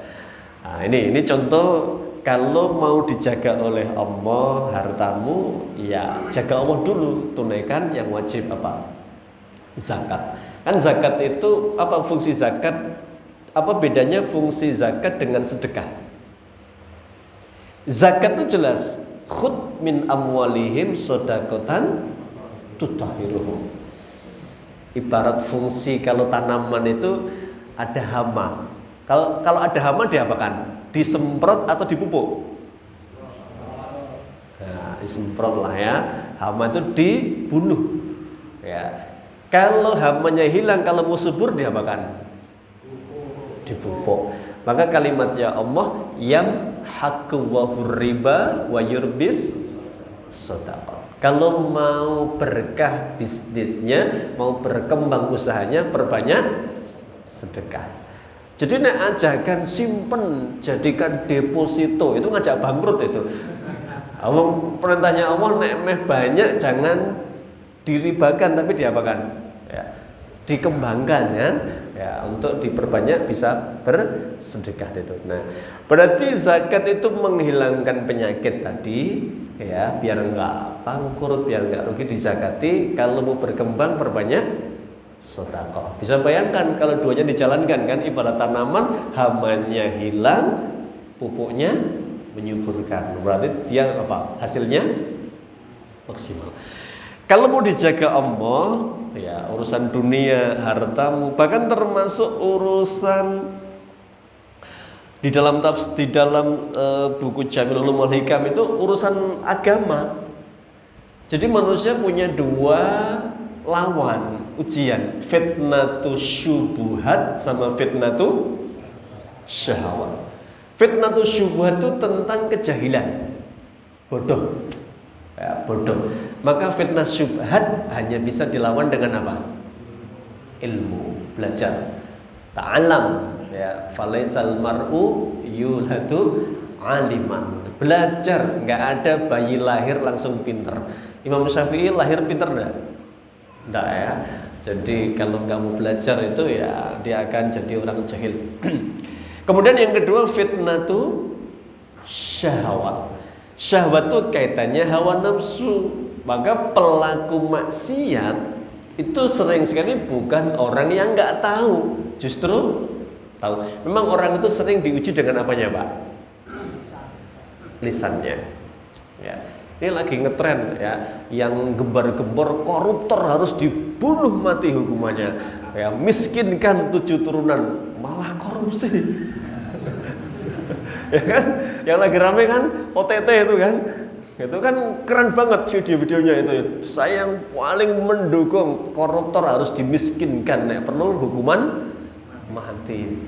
Nah, ini contoh kalau mau dijaga oleh Allah hartamu, ya jaga Allah dulu, tunaikan yang wajib apa? Zakat. Kan zakat itu apa fungsi zakat? Apa bedanya fungsi zakat dengan sedekah? Zakat itu jelas, khud min amwalihim shadaqatan tutahhiruhum. Ibarat fungsi kalau tanaman itu ada hama. Kalau ada hama diapakan? Disemprot atau dipupuk? Nah, disemprot lah ya. Hama itu dibunuh. Ya. Kalau hamanya hilang, kalau mau subur diapakan? Dipupuk. Maka kalimatnya Allah yang haqqu wa hurriba wa yurbis shadaqah. Kalau mau berkah bisnisnya, mau berkembang usahanya, perbanyak sedekah. Jadi nek ajakan simpen, jadikan deposito, itu ngajak bangkrut itu. Perintahnya Allah nek meh banyak jangan diribakan tapi diapakan? Ya, dikembangkan kan? Ya, untuk diperbanyak bisa bersedekah itu. Nah, berarti zakat itu menghilangkan penyakit tadi, ya, biar enggak bangkrut, biar enggak rugi dizakati. Kalau mau berkembang perbanyak sedekah. Bisa bayangkan kalau duanya dijalankan kan, ibarat tanaman, hamanya hilang, pupuknya menyuburkan. Berarti dia apa? Hasilnya maksimal. Kalau mau dijaga Allah, ya urusan dunia, hartamu, bahkan termasuk urusan di dalam buku Jamil Ulumul Hikam itu urusan agama. Jadi manusia punya dua lawan ujian, fitnatu syubuhat sama fitnatu syahwat. Fitnatu syubuhat itu tentang kejahilan, bodoh. Ya, bodoh. Maka fitnah syubhat hanya bisa dilawan dengan apa? Ilmu, belajar. Ta'alam, ya, falaisal mar'u yulhadu aliman. Belajar, nggak ada bayi lahir langsung pinter. Imam Syafi'i lahir pinter enggak ya. Jadi kalau nggak mau belajar itu ya dia akan jadi orang jahil. Kemudian yang kedua, fitnatu syahwat. Syahwat itu kaitannya hawa nafsu. Maka pelaku maksiat itu sering sekali bukan orang yang nggak tahu, justru tahu. Memang orang itu sering diuji dengan apanya, Pak? Lisannya. Ya. Ini lagi ngetren ya, yang gembar-gembor koruptor harus dibunuh mati hukumannya. Ya, miskinkan 7 turunan, malah korupsi. Ya kan? Yang lagi rame kan OTT itu kan. Itu kan keren banget video-videonya itu. Saya yang paling mendukung koruptor harus dimiskinkan, ya, perlu hukuman mati.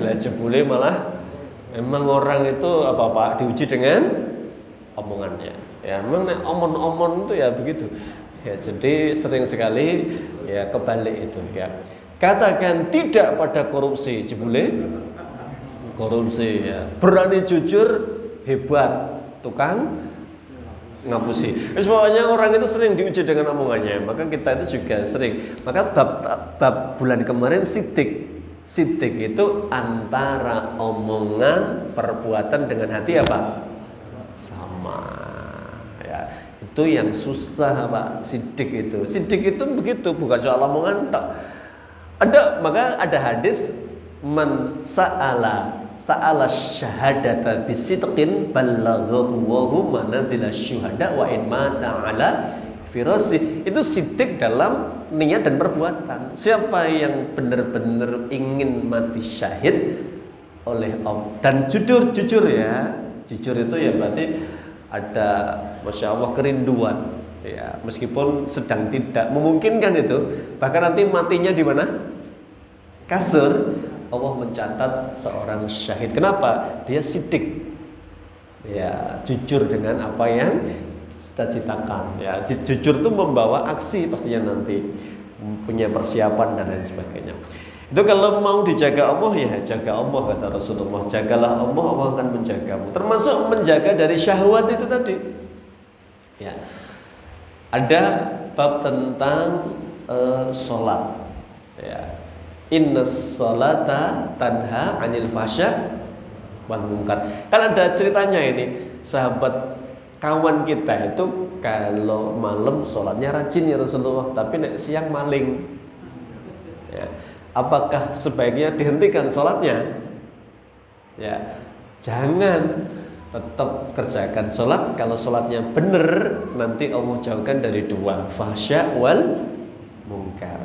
Lah jebule malah memang orang itu apa-apa diuji dengan omongannya. Ya, memang omong-omong itu ya begitu. Ya, jadi sering sekali ya kebalik itu ya. Katakan tidak pada korupsi, jebule korupsi ya. Berani jujur, hebat, tukang ngapusi. Pokoknya orang itu sering diuji dengan omongannya. Maka kita itu juga sering. Maka bab bulan kemarin sidik itu antara omongan, perbuatan dengan hati apa? Sama. Ya, itu yang susah, Pak. Sidik itu begitu, bukan soal omongan tak. Maka ada hadis man sa'ala syahadata bisidqin ballaghahu wa huwa manazila syuhada wa in mata ala firasi. Itu sidik dalam niat dan perbuatan. Siapa yang benar-benar ingin mati syahid oleh Allah dan jujur ya. Jujur itu ya berarti ada Masya Allah kerinduan ya, meskipun sedang tidak memungkinkan itu, bahkan nanti matinya di mana? Kasur. Allah mencatat seorang syahid. Kenapa? Dia sidik. Ya, jujur dengan apa yang cita-citakan. Ya, jujur itu membawa aksi pastinya nanti, punya persiapan dan lain sebagainya. Itu kalau mau dijaga Allah ya jaga Allah, kata Rasulullah. Jagalah Allah, Allah akan menjagamu. Termasuk menjaga dari syahwat itu tadi. Ya. Ada bab tentang sholat. Ya. Innas sholata tanha 'anil fahsya wal munkar. Kan ada ceritanya ini, sahabat kawan kita itu kalau malam sholatnya rajin ya Rasulullah, tapi nek siang maling. Ya. Apakah sebaiknya dihentikan sholatnya? Ya, jangan, tetap kerjakan sholat. Kalau sholatnya benar, nanti Allah jauhkan dari 2, fahsya wal munkar.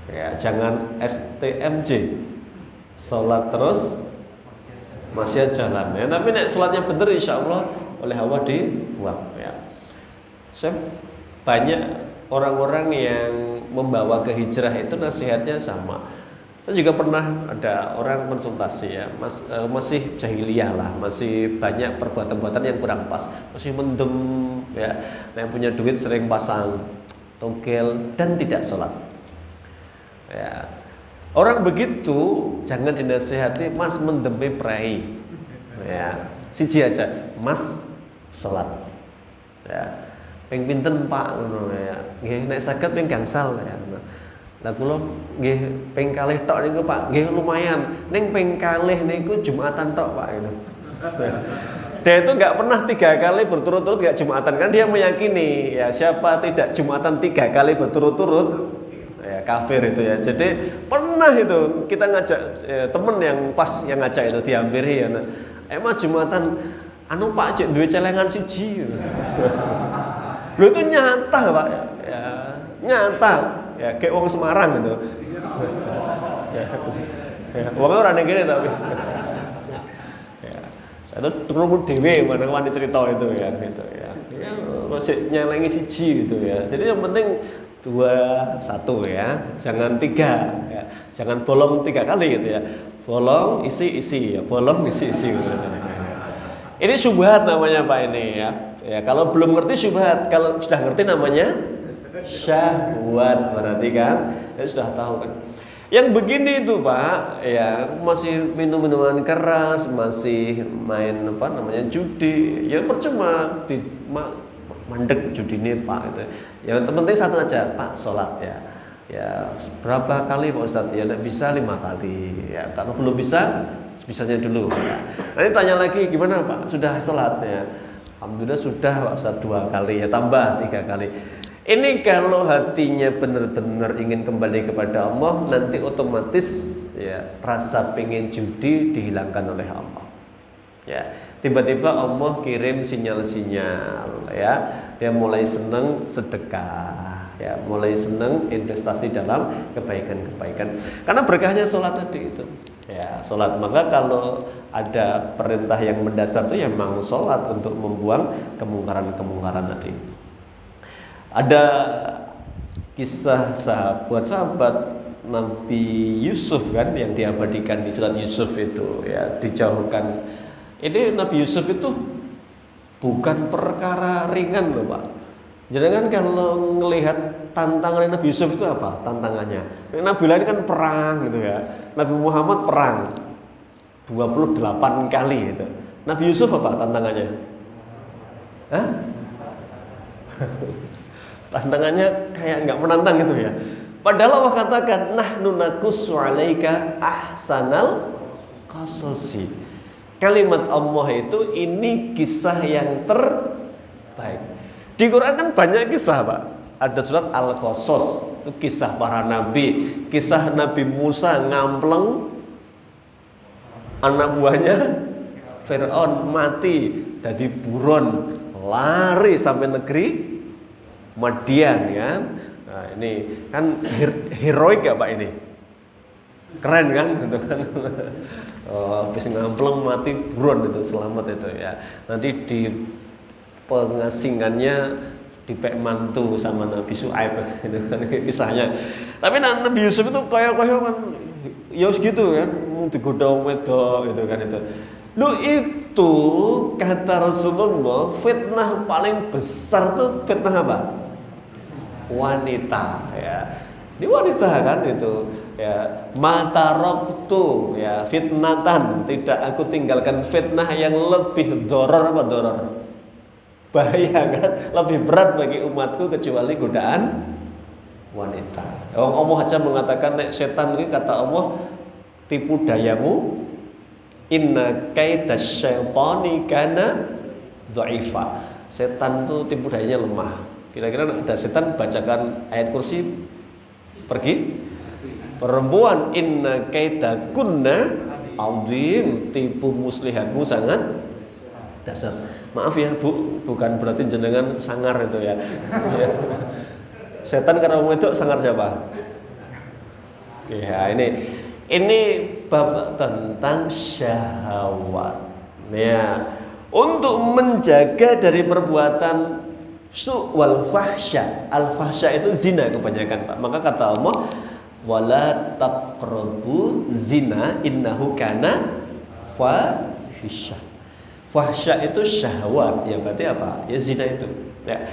Ya, jangan STMJ, sholat terus masih jalan. Ya, tapi nek sholatnya benar, insya Allah oleh Allah dibuang. Ya. Banyak orang-orang yang membawa ke hijrah itu nasihatnya sama. Saya juga pernah ada orang konsultasi ya, masih jahiliyah lah, masih banyak perbuatan-perbuatan yang kurang pas, masih mendem ya, yang punya duit sering pasang togel dan tidak sholat. Ya. Orang begitu jangan dinasihati, Mas mendeme prei. Ya, siji aja, Mas sholat. Ya. Ping pinten Pak ngono ya. Nggih nek saged ping gangsal ya. Lah kula nggih ping kalih tok niku Pak, nggih lumayan. Ning ping kalih niku Jumatan tok Pak gitu. Dia itu nggak pernah 3 kali berturut-turut nggak Jumatan, kan dia meyakini ya siapa tidak Jumatan 3 kali berturut-turut ya kafir itu ya. Jadi pernah itu kita ngajak temen yang pas yang ngajak itu dihampiri ya. Mas Jumatan anu Pak cek duwe celengan siji. Lho itu nyata Pak ya, nyata ya kayak wong Semarang gitu. Ya, wongnya orang yang gini tapi ya, saya tuh turun dewe mana wani cerita itu ya gitu ya. Ya masih nyelengi siji gitu ya. Jadi yang penting 2, 1 ya, jangan 3 ya. Jangan bolong 3 kali gitu ya. Bolong isi ya, bolong isi gitu. Ini syubhat namanya Pak ini ya. Ya kalau belum ngerti syubhat, kalau sudah ngerti namanya syahwat, berarti kan ya sudah tahu kan. Yang begini itu Pak, ya masih minum minuman keras, masih main judi, ya percuma mandek judi ini Pak. Gitu. Yang penting satu aja Pak, sholat ya. Ya berapa kali Pak Ustadz? Ya bisa 5 kali. Ya kalau belum bisa, sebisanya dulu. Ya. Nanti tanya lagi gimana Pak? Sudah sholat ya? Alhamdulillah sudah Pak Ustadz 2 kali ya, tambah 3 kali. Ini kalau hatinya benar-benar ingin kembali kepada Allah, nanti otomatis ya rasa pengen judi dihilangkan oleh Allah. Ya, tiba-tiba Allah kirim sinyal-sinyal ya, dia mulai senang sedekah, ya, mulai senang investasi dalam kebaikan-kebaikan. Karena berkahnya sholat tadi itu. Ya, sholat. Maka kalau ada perintah yang mendasar itu ya memang sholat untuk membuang kemungkaran-kemungkaran tadi. Ada kisah sahabat Nabi Yusuf kan yang diabadikan di surat Yusuf itu ya, dijauhkan. Ini Nabi Yusuf itu bukan perkara ringan loh Pak. Jangan kalau melihat tantangan Nabi Yusuf itu apa tantangannya? Nabi lain kan perang gitu ya. Nabi Muhammad perang 28 kali gitu. Nabi Yusuf apa tantangannya? Hah? Tantangannya kayak nggak menantang gitu ya. Padahal Allah katakan nahnu naqussu 'alaika ahsanal qasasi. Kalimat Allah itu ini kisah yang terbaik. Di Quran kan banyak kisah Pak. Ada surat Al-Qasas, itu kisah para nabi, kisah Nabi Musa ngampleng anak buahnya Fir'aun mati, jadi buron, lari sampai negeri Madian kan. Nah, ini kan heroik ya Pak ini. Keren kan gitu kan. Habis ngampleng mati buron itu selamat itu ya. Nanti di pengasingannya dipek mantu sama Nabi Syuaib gitu kan kisahnya. Tapi Nabi Yusuf itu kayak kan ya gitu kan, digoda wedok gitu kan itu. Lu itu kata Rasulullah fitnah paling besar tuh fitnah apa? Wanita ya. Di wanita kan itu ya, mataroktu ya fitnatan, tidak aku tinggalkan fitnah yang lebih doror apa doror, bahaya kan, lebih berat bagi umatku kecuali godaan wanita. Allah aja mengatakan nek setan ini kata Allah tipu dayamu, inna kaidasyaitani kana dha'ifa. Setan tuh tipu dayanya lemah. Kira-kira ada setan bacakan ayat kursi pergi. Perempuan inna kaida kunna azim, tipu muslihatmu sangat dasar. Maaf ya Bu, bukan berarti jenengan sangar itu ya. Setan karena itu sangar siapa? Ya ini bab tentang syahwat. Ya, untuk menjaga dari perbuatan su wal fahsya. Al fahsya itu zina kebanyakan Pak. Maka kata Allah wala taqrabu zina innahu kana fahisha. Fahsya itu syahwat, ya berarti apa? Ya zina itu. Ya.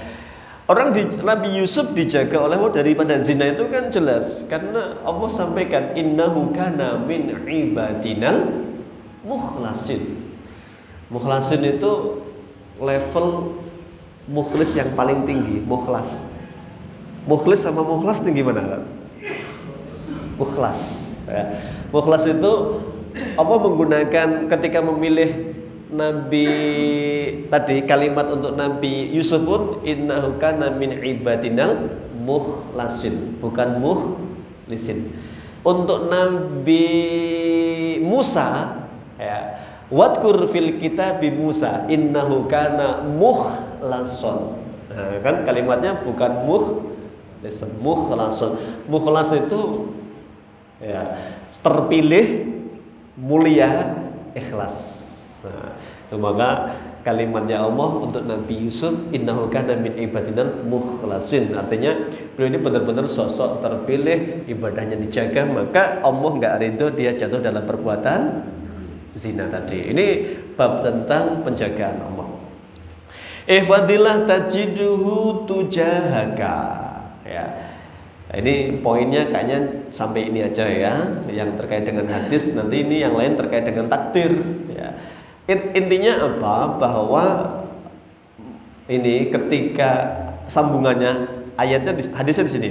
Orang Nabi Yusuf dijaga oleh Allah daripada zina itu kan jelas, karena Allah sampaikan innahu kana min ibadinal mukhlasin. Mukhlasin itu level mukhlis yang paling tinggi, mukhlas. Mukhlis sama mukhlas tinggi mana? Mukhlas. Ya. Mukhlas itu apa menggunakan ketika memilih Nabi tadi kalimat untuk Nabi Yusuf pun innahu kana min ibadinal mukhlasin, bukan mukhlisin. Untuk Nabi Musa ya, wadkur fil kitabi Musa innahu kana mukhlason. Nah, kan kalimatnya bukan mukhlisun, mukhlason. Mukhlas itu ya terpilih, mulia, ikhlas. Nah, maka kalimatnya Allah untuk Nabi Yusuf innahu kana min ibadinal mukhlasin, artinya beliau ini benar-benar sosok terpilih, ibadahnya dijaga, maka Allah enggak ridho dia jatuh dalam perbuatan zina tadi. Ini bab tentang penjagaan Allah. Ihfadillah tajiduhu tujahaka ya. Nah, ini poinnya kayaknya sampai ini aja ya, yang terkait dengan hadis. Nanti ini yang lain terkait dengan takdir. Ya. Intinya apa? Bahwa ini ketika sambungannya ayatnya hadisnya di sini.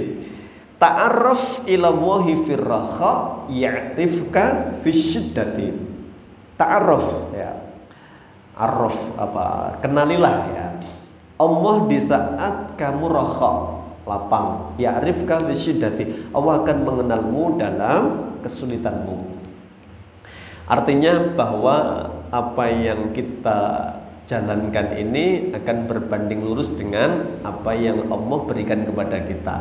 Ta'arraf ila Allahi firraha ya'rifka fisyiddati. Ta'arraf ya. Arraf apa? Kenalilah ya. Allah di saat kamu raha, lapang, ya'rifka fisyiddati. Allah akan mengenalmu dalam kesulitanmu. Artinya bahwa apa yang kita jalankan ini akan berbanding lurus dengan apa yang Allah berikan kepada kita.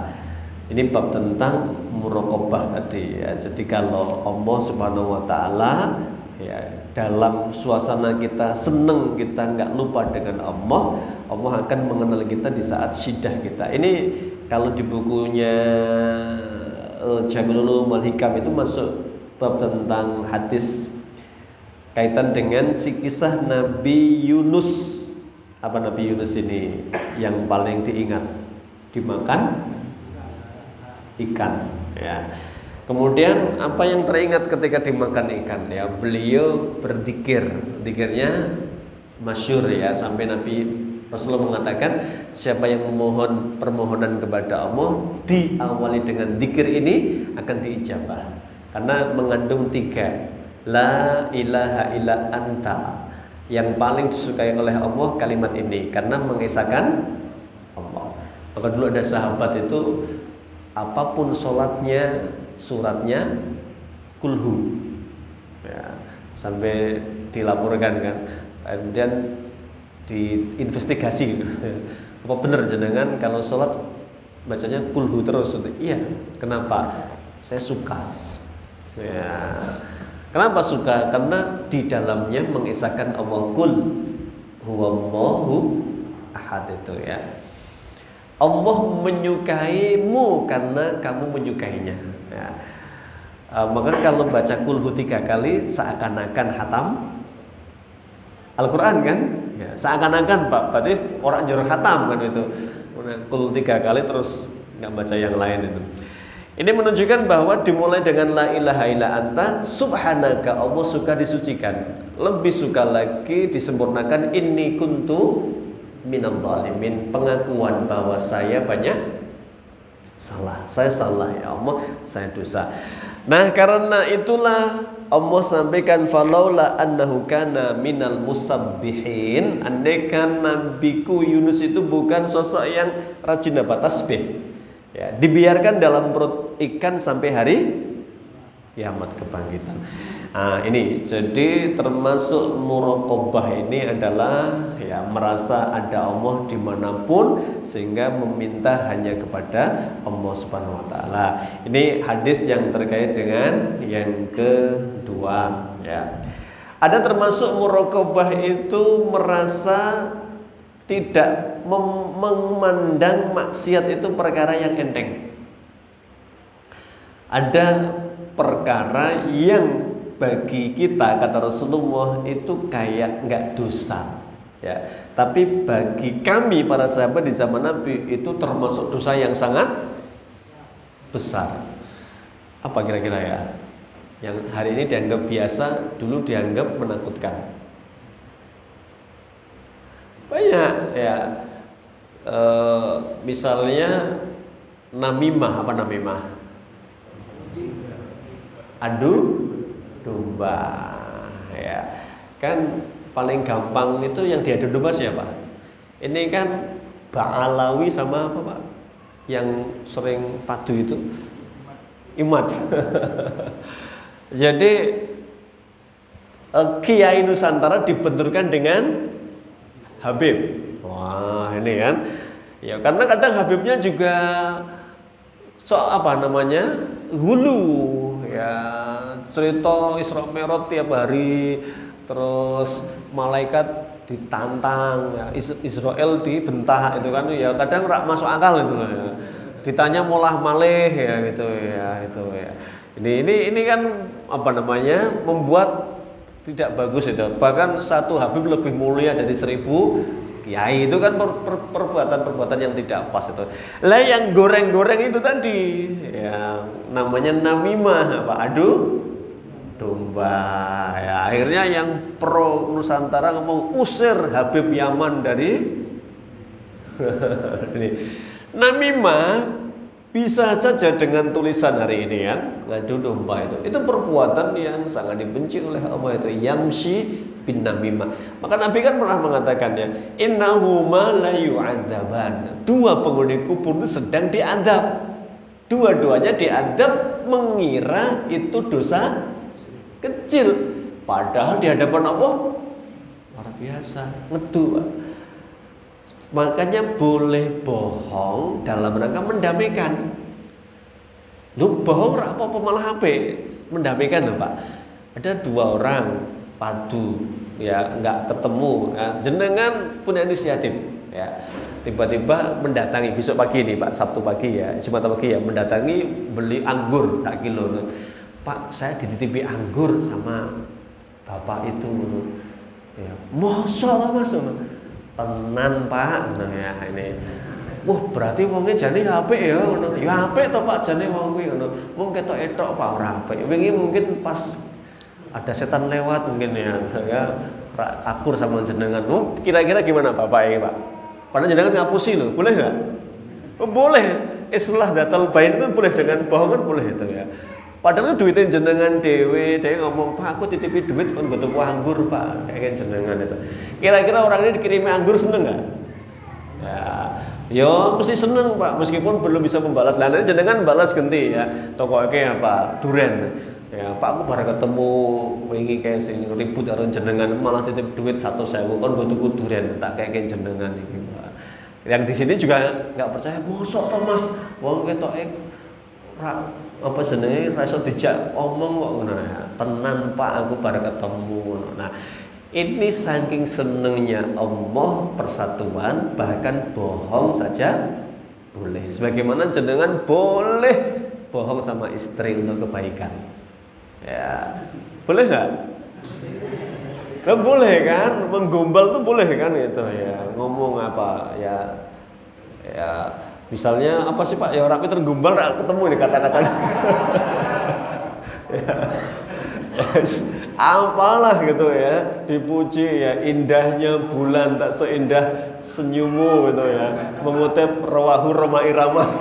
Ini bab tentang muraqabah tadi ya. Jadi kalau Allah Subhanahu wa taala ya, dalam suasana kita seneng, kita nggak lupa dengan Allah, Allah akan mengenal kita di saat syiddah kita. Ini kalau di bukunya Jami'ul Ulum wal Hikam itu masuk bab tentang hadis kaitan dengan kisah Nabi Yunus. Apa Nabi Yunus ini yang paling diingat? Dimakan ikan ya. Kemudian apa yang teringat ketika dimakan ikan ya? Beliau berzikir. Zikirnya masyhur ya, sampai Nabi Rasulullah mengatakan siapa yang memohon permohonan kepada Allah diawali dengan zikir ini akan diijabah. Karena mengandung 3. La ilaha illa anta. Yang paling disukai oleh Allah kalimat ini karena mengesahkan Allah. Maka dulu ada sahabat itu apapun sholatnya, suratnya kulhu ya, sampai dilaporkan kan, kemudian diinvestigasi gitu. Apa benar jenengan kalau sholat bacanya kulhu terus? Iya. Kenapa? Saya suka ya. Kenapa suka? Karena di dalamnya mengisahkan Allah, kul huwallahu ahad itu ya. Allah menyukaimu karena kamu menyukainya ya. Maka kalau baca kulhu 3 kali seakan-akan hatam Al-Quran kan ya, seakan-akan Pak, berarti orang jurus hatam kan itu. Kul 3 kali terus nggak baca yang lain itu. Ini menunjukkan bahwa dimulai dengan la ilaha illa anta subhanaka, Allah suka disucikan. Lebih suka lagi disempurnakan inni kuntu minadh dhalimin, pengakuan bahwa saya banyak salah. Saya salah ya Allah, saya dosa. Nah, karena itulah Allah sampaikan falaula annahu kana minal musabbihin, andaikan nabiku Yunus itu bukan sosok yang rajin tasbih. Ya, dibiarkan dalam perut ikan sampai hari kiamat kebangkitan. Nah, ini jadi termasuk muraqabah ini adalah ya merasa ada Allah dimanapun sehingga meminta hanya kepada Allah Subhanahu Wa Taala. Ini hadis yang terkait dengan yang kedua. Ya, ada termasuk muraqabah itu merasa tidak memandang maksiat itu perkara yang enteng. Ada perkara yang bagi kita kata Rasulullah itu kayak nggak dosa ya, tapi bagi kami para sahabat di zaman Nabi itu termasuk dosa yang sangat besar. Apa kira-kira ya? Yang hari ini dianggap biasa, dulu dianggap menakutkan. Banyak ya, misalnya namimah. Apa namimah? Adu domba ya, kan paling gampang itu yang diadu domba siapa? Ini kan Ba'alawi sama apa Pak? Yang sering padu itu Imat. Jadi Kiai Nusantara dibenturkan dengan Habib. Wah, ini kan. Ya, karena kadang Habibnya juga apa namanya? Hulu ya, cerita Isra Mi'raj tiap hari, terus malaikat ditantang ya, Israel dibentak itu kan ya, kadang rak masuk akal itu ya. Ditanya molah malih ya gitu ya, itu ya. Ini kan apa namanya? Membuat tidak bagus itu. Bahkan satu Habib lebih mulia dari 1000 kiai itu kan perbuatan-perbuatan yang tidak pas itu. Lah yang goreng-goreng itu tadi ya namanya namimah, apa adu domba ya. Akhirnya yang pro Nusantara ngomong usir Habib Yaman dari ini. Namimah bisa saja dengan tulisan hari ini kan ngadu domba itu perbuatan yang sangat dibenci oleh Allah itu yamshi bin namimah. Maka Nabi kan pernah mengatakannya innahuma la yu'adzaban. Dua penghuni kubur itu sedang diadab. Dua-duanya diadab mengira itu dosa kecil, padahal di hadapan Allah luar biasa ngedu. Makanya boleh bohong dalam rangka mendamaikan. Lu bohong ra apa-apa malah HP mendamaikan lho Pak. Ada dua orang padu ya nggak ketemu ya. Jenengan punya inisiatif ya. Tiba-tiba mendatangi besok pagi nih Pak, Sabtu pagi ya, Jumat pagi ya, mendatangi beli anggur tak kilo. Pak, saya dititipi anggur sama bapak itu. Ya, mosok Mas. Tenan Pak, nah ya ini. Wah, berarti wonge jane apik ya ngono. Ya apik to Pak jane wong kuwi ngono. Mung ketok-etok Pak ora apik. Wingi mungkin pas ada setan lewat mungkin ya. Saya akur sama jenengan. Oh, kira-kira gimana Bapak ini, Pak? Padahal jenengan ngapusi loh, boleh enggak? Oh, boleh. Islah datal bain itu boleh dengan bohong kan boleh itu ya. Padahal duitnya jenengan dewe, dia ngomong, Pak aku titipi duit kan butuh anggur Pak, kayak jenengan itu. Kira-kira orang ini dikirimi anggur seneng nggak? Ya mesti seneng Pak, meskipun belum bisa membalas. Nah nanti jenengan balas ganti ya, toko kayak apa, duren. Ya Pak aku baru ketemu, wingi kayak sing ribut karo jenengan, malah titip duit 1.000 kan butuh duren, tak kayak jenengan ini Pak. Yang di sini juga nggak percaya, mosok toh Mas, wong ketok apa jenenge ra iso dijak omong kok ngono ya. Tenan Pak aku baru ketemu. Nah, ini saking senengnya Allah persatuan, bahkan bohong saja boleh. Sebagaimana jenengan boleh bohong sama istri untuk kebaikan. Ya. Boleh enggak? Nah, boleh kan? Menggombal tuh boleh kan itu ya. Ngomong apa ya misalnya apa sih Pak ya orang itu tergombal ketemu nih kata-kata ya. Apalah gitu ya dipuji ya indahnya bulan tak seindah senyummu gitu ya mengutip rawahu Roma Irama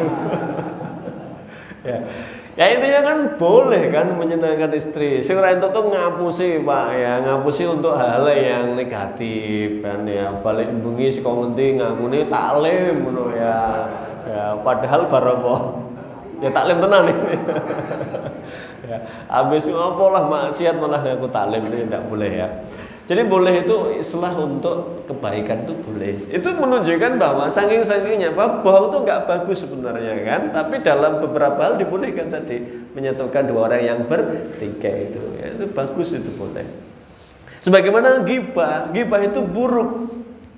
ya intinya kan boleh kan menyenangkan istri. Sing ora entuk tuh ngapusi Pak ya, ngapusi untuk hal yang negatif kan ya. Balik bengi saka ngendi ngakune taklim ngono ya. Ya, padahal baropo ya taklim tenan ini. Ya, habis apa lah maksiat malah ngaku taklim itu tidak boleh ya. Jadi boleh itu islah untuk kebaikan itu boleh. Itu menunjukkan bahwa saking-sakingnya bohong itu nggak bagus sebenarnya kan. Tapi dalam beberapa hal dibolehkan tadi menyatukan dua orang yang bertiga itu. Ya, itu bagus itu boleh. Sebagaimana ghibah itu buruk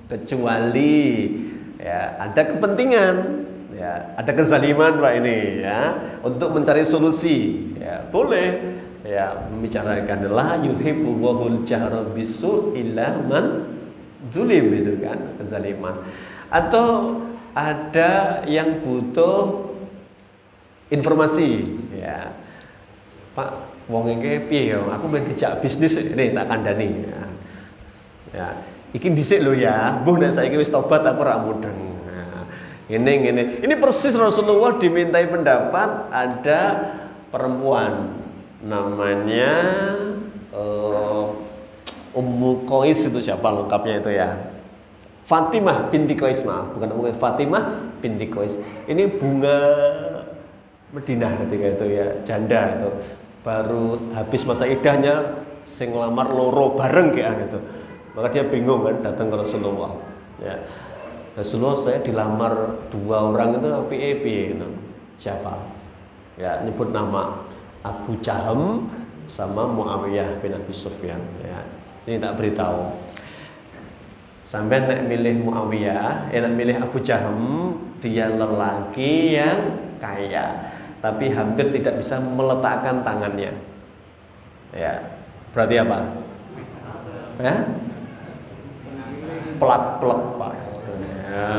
kecuali ya ada kepentingan. Ya, ada kezaliman Pak ini ya untuk mencari solusi ya boleh ya membicarakan la yuhibbu wahul jahra bisu illa man zulim itu kan kezaliman. Atau ada yang butuh informasi ya Pak wong iki piye ya aku ben dijak bisnis ini tak kandhani ya iki dhisik lho ya mbuh nek saiki wis tobat aku ora mudeng. Ini persis Rasulullah dimintai pendapat. Ada perempuan namanya Ummu Qais itu siapa lengkapnya itu ya Fatimah binti Qais bukan Ummu Fatimah binti Qais. Ini bunga Madinah ketika itu ya janda itu baru habis masa idahnya sing lamar loro bareng kayak itu. Maka dia bingung kan datang ke Rasulullah ya. Rasulullah saya dilamar dua orang itu piye gitu. Siapa? Ya nyebut nama Abu Jaham sama Muawiyah bin Abi Sufyan ya. Ini tak beritahu. Sampai nak milih Muawiyah, nak milih Abu Jaham, dia lelaki yang kaya, tapi hampir tidak bisa meletakkan tangannya. Ya. Berarti apa? Ya? plak-plek Pak. Ya.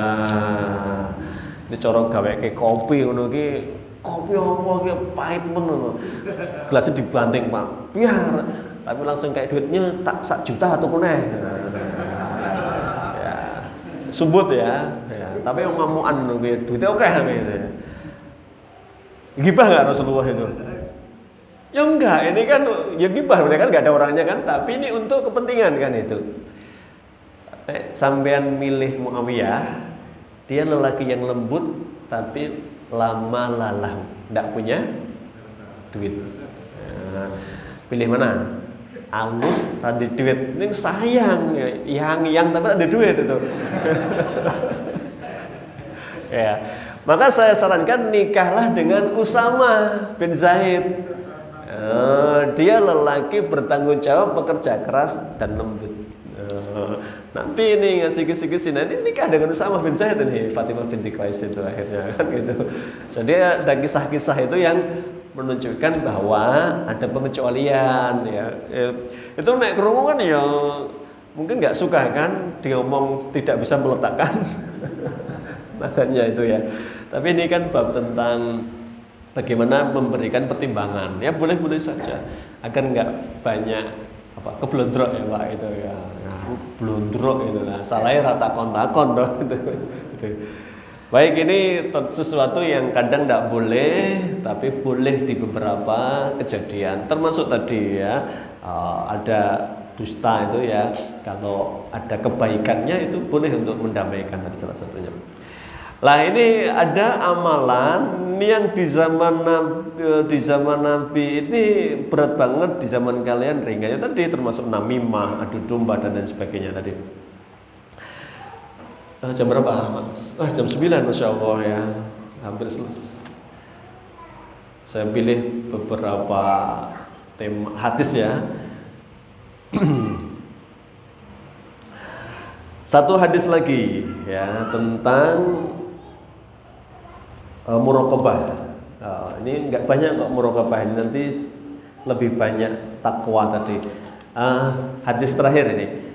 Ini cara gawe ke kopi ngono ki, kopi apa ki pahit men. Gelasnya dibanting Pak. Biar tapi langsung kayak duitnya tak 1 juta atau kuneh. Ya. Sumbut ya. Tapi yang ngamuan duitnya oke gitu ya. Gibah nggak Rasulullah itu? Ya enggak, ini kan ya gibah, mereka kan nggak ada orangnya kan, tapi ini untuk kepentingan kan itu. Sampean milih Muawiyah, dia lelaki yang lembut tapi lama lalah, nggak punya duit. Nah, pilih mana? Alus, ada duit. Ini sayang, yang tapi ada duit itu. Ya, maka saya sarankan nikahlah dengan Usama bin Zaid. Dia lelaki bertanggung jawab, bekerja keras dan lembut. Nanti ini ngasih kisi-kisi, nanti nikah dengan Usama bin Zaid ini, Fatimah binti Qais itu akhirnya kan gitu. Jadi ada kisah-kisah itu yang menunjukkan bahwa ada pengecualian ya. Itu naik kerungu kan ya mungkin nggak suka kan diomong tidak bisa meletakkan. Makanya itu ya. Tapi ini kan bab tentang bagaimana memberikan pertimbangan. Ya boleh-boleh saja agar nggak banyak keblondrok ya Pak itu ya. Blondrok itu lah. Salahnya rata kontakon dong gitu. Baik, ini sesuatu yang kadang tidak boleh, tapi boleh di beberapa kejadian. Termasuk tadi ya, ada dusta itu ya. Kalau ada kebaikannya itu boleh untuk mendamaikan, salah satunya. Lah ini ada amalan yang di zaman Nabi ini berat banget, di zaman kalian ringannya tadi, termasuk namimah, adu domba dan lain sebagainya tadi. Jam berapa Mas? Jam 9 Masya Allah ya. Hampir selesai. Saya pilih beberapa tema hadis ya. Satu hadis lagi ya tentang muraqabah. Ini enggak banyak kok muraqabah, ini nanti lebih banyak takwa tadi. Hadis terakhir ini.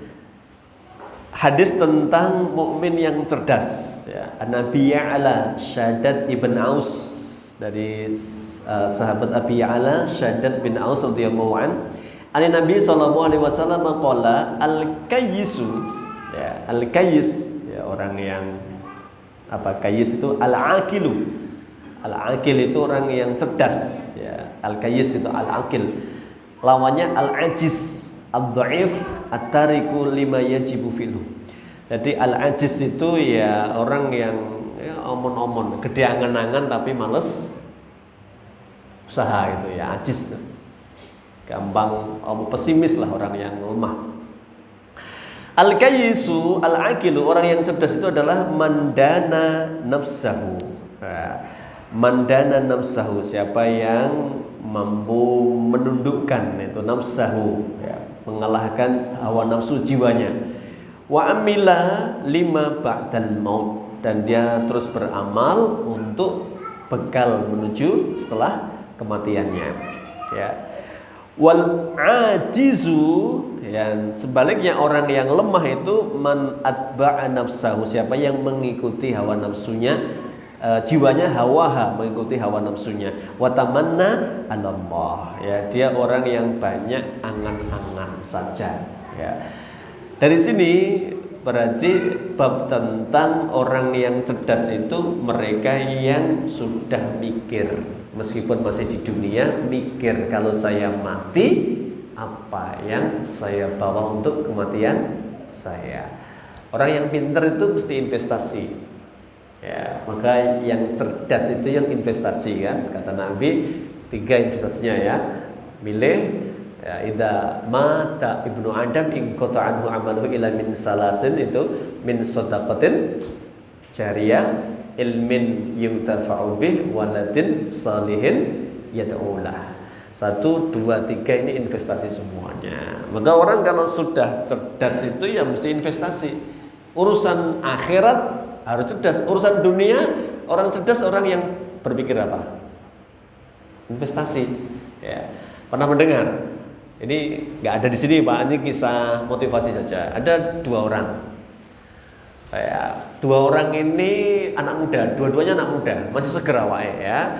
Hadis tentang mukmin yang cerdas ya. An-Nabi Ya'la Shaddad ibn Aus, dari sahabat Abi Ya'la Shaddad bin Aus radhiyallahu an. Nabi sallallahu alaihi wasallam qala al-kayyisu ya, al-kayyis ya, orang yang kayyis itu al-aqilu. Al-aqil itu orang yang cerdas ya. Al-kayyis itu al-aqil. Lawannya al-ajiz, ad-dhaif, at-tariku lima yajibu fi'lu. Jadi al-ajiz itu ya orang yang ya, omon-omon, gede angan-angan tapi males usaha gitu ya, ajiz. Gampang pesimis lah, orang yang lemah. Al-kayyisu, al-aqilu, orang yang cerdas itu adalah mandana nafsahu. Mandana nafsahu, siapa yang mampu menundukkan itu nafsahu ya, mengalahkan hawa nafsu jiwanya. Wa amila lima ba'dal maut, dan dia terus beramal untuk bekal menuju setelah kematiannya ya. Wal ajizu, yang sebaliknya orang yang lemah itu man atba'a nafsahu, siapa yang mengikuti hawa nafsunya, jiwanya hawaha, mengikuti hawa nafsunya. Wa tamanna 'ala Allah ya, dia orang yang banyak angan-angan saja ya. Dari sini berarti bab tentang orang yang cerdas itu mereka yang sudah mikir, meskipun masih di dunia, mikir kalau saya mati apa yang saya bawa untuk kematian saya. Orang yang pintar itu mesti investasi ya, maka yang cerdas itu yang investasi kan, kata Nabi 3 investasinya ya. Milih ya, idza mata ibnu adam in qata'anhu amaluhu ila min salasin, itu min shadaqatin jariyah, ilmin yuntafa'u bih, waladin salihin yad'ulah. 1, 2, 3 ini investasi semuanya. Maka orang kalau sudah cerdas itu ya mesti investasi. Urusan akhirat harus cerdas. Urusan dunia, orang cerdas orang yang berpikir apa? Investasi. Ya. Pernah mendengar? Ini nggak ada di sini Pak. Ini kisah motivasi saja. Ada 2 orang. Ya, dua orang ini anak muda, dua-duanya anak muda, masih seger awake ya.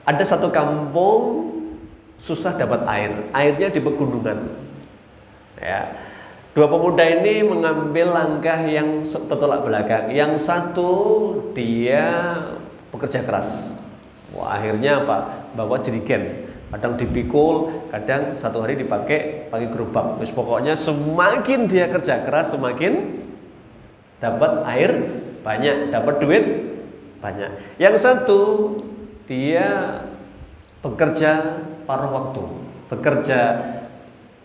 Ada satu kampung susah dapat air, airnya di pegunungan. Ya, dua pemuda ini mengambil langkah yang bertolak belakang. Yang satu dia bekerja keras. Wah, akhirnya apa? Bawa jerigen. Kadang dipikul, kadang satu hari pakai gerobak. Terus pokoknya semakin dia kerja keras, semakin dapat air banyak, dapat duit banyak. Yang satu dia bekerja paruh waktu, bekerja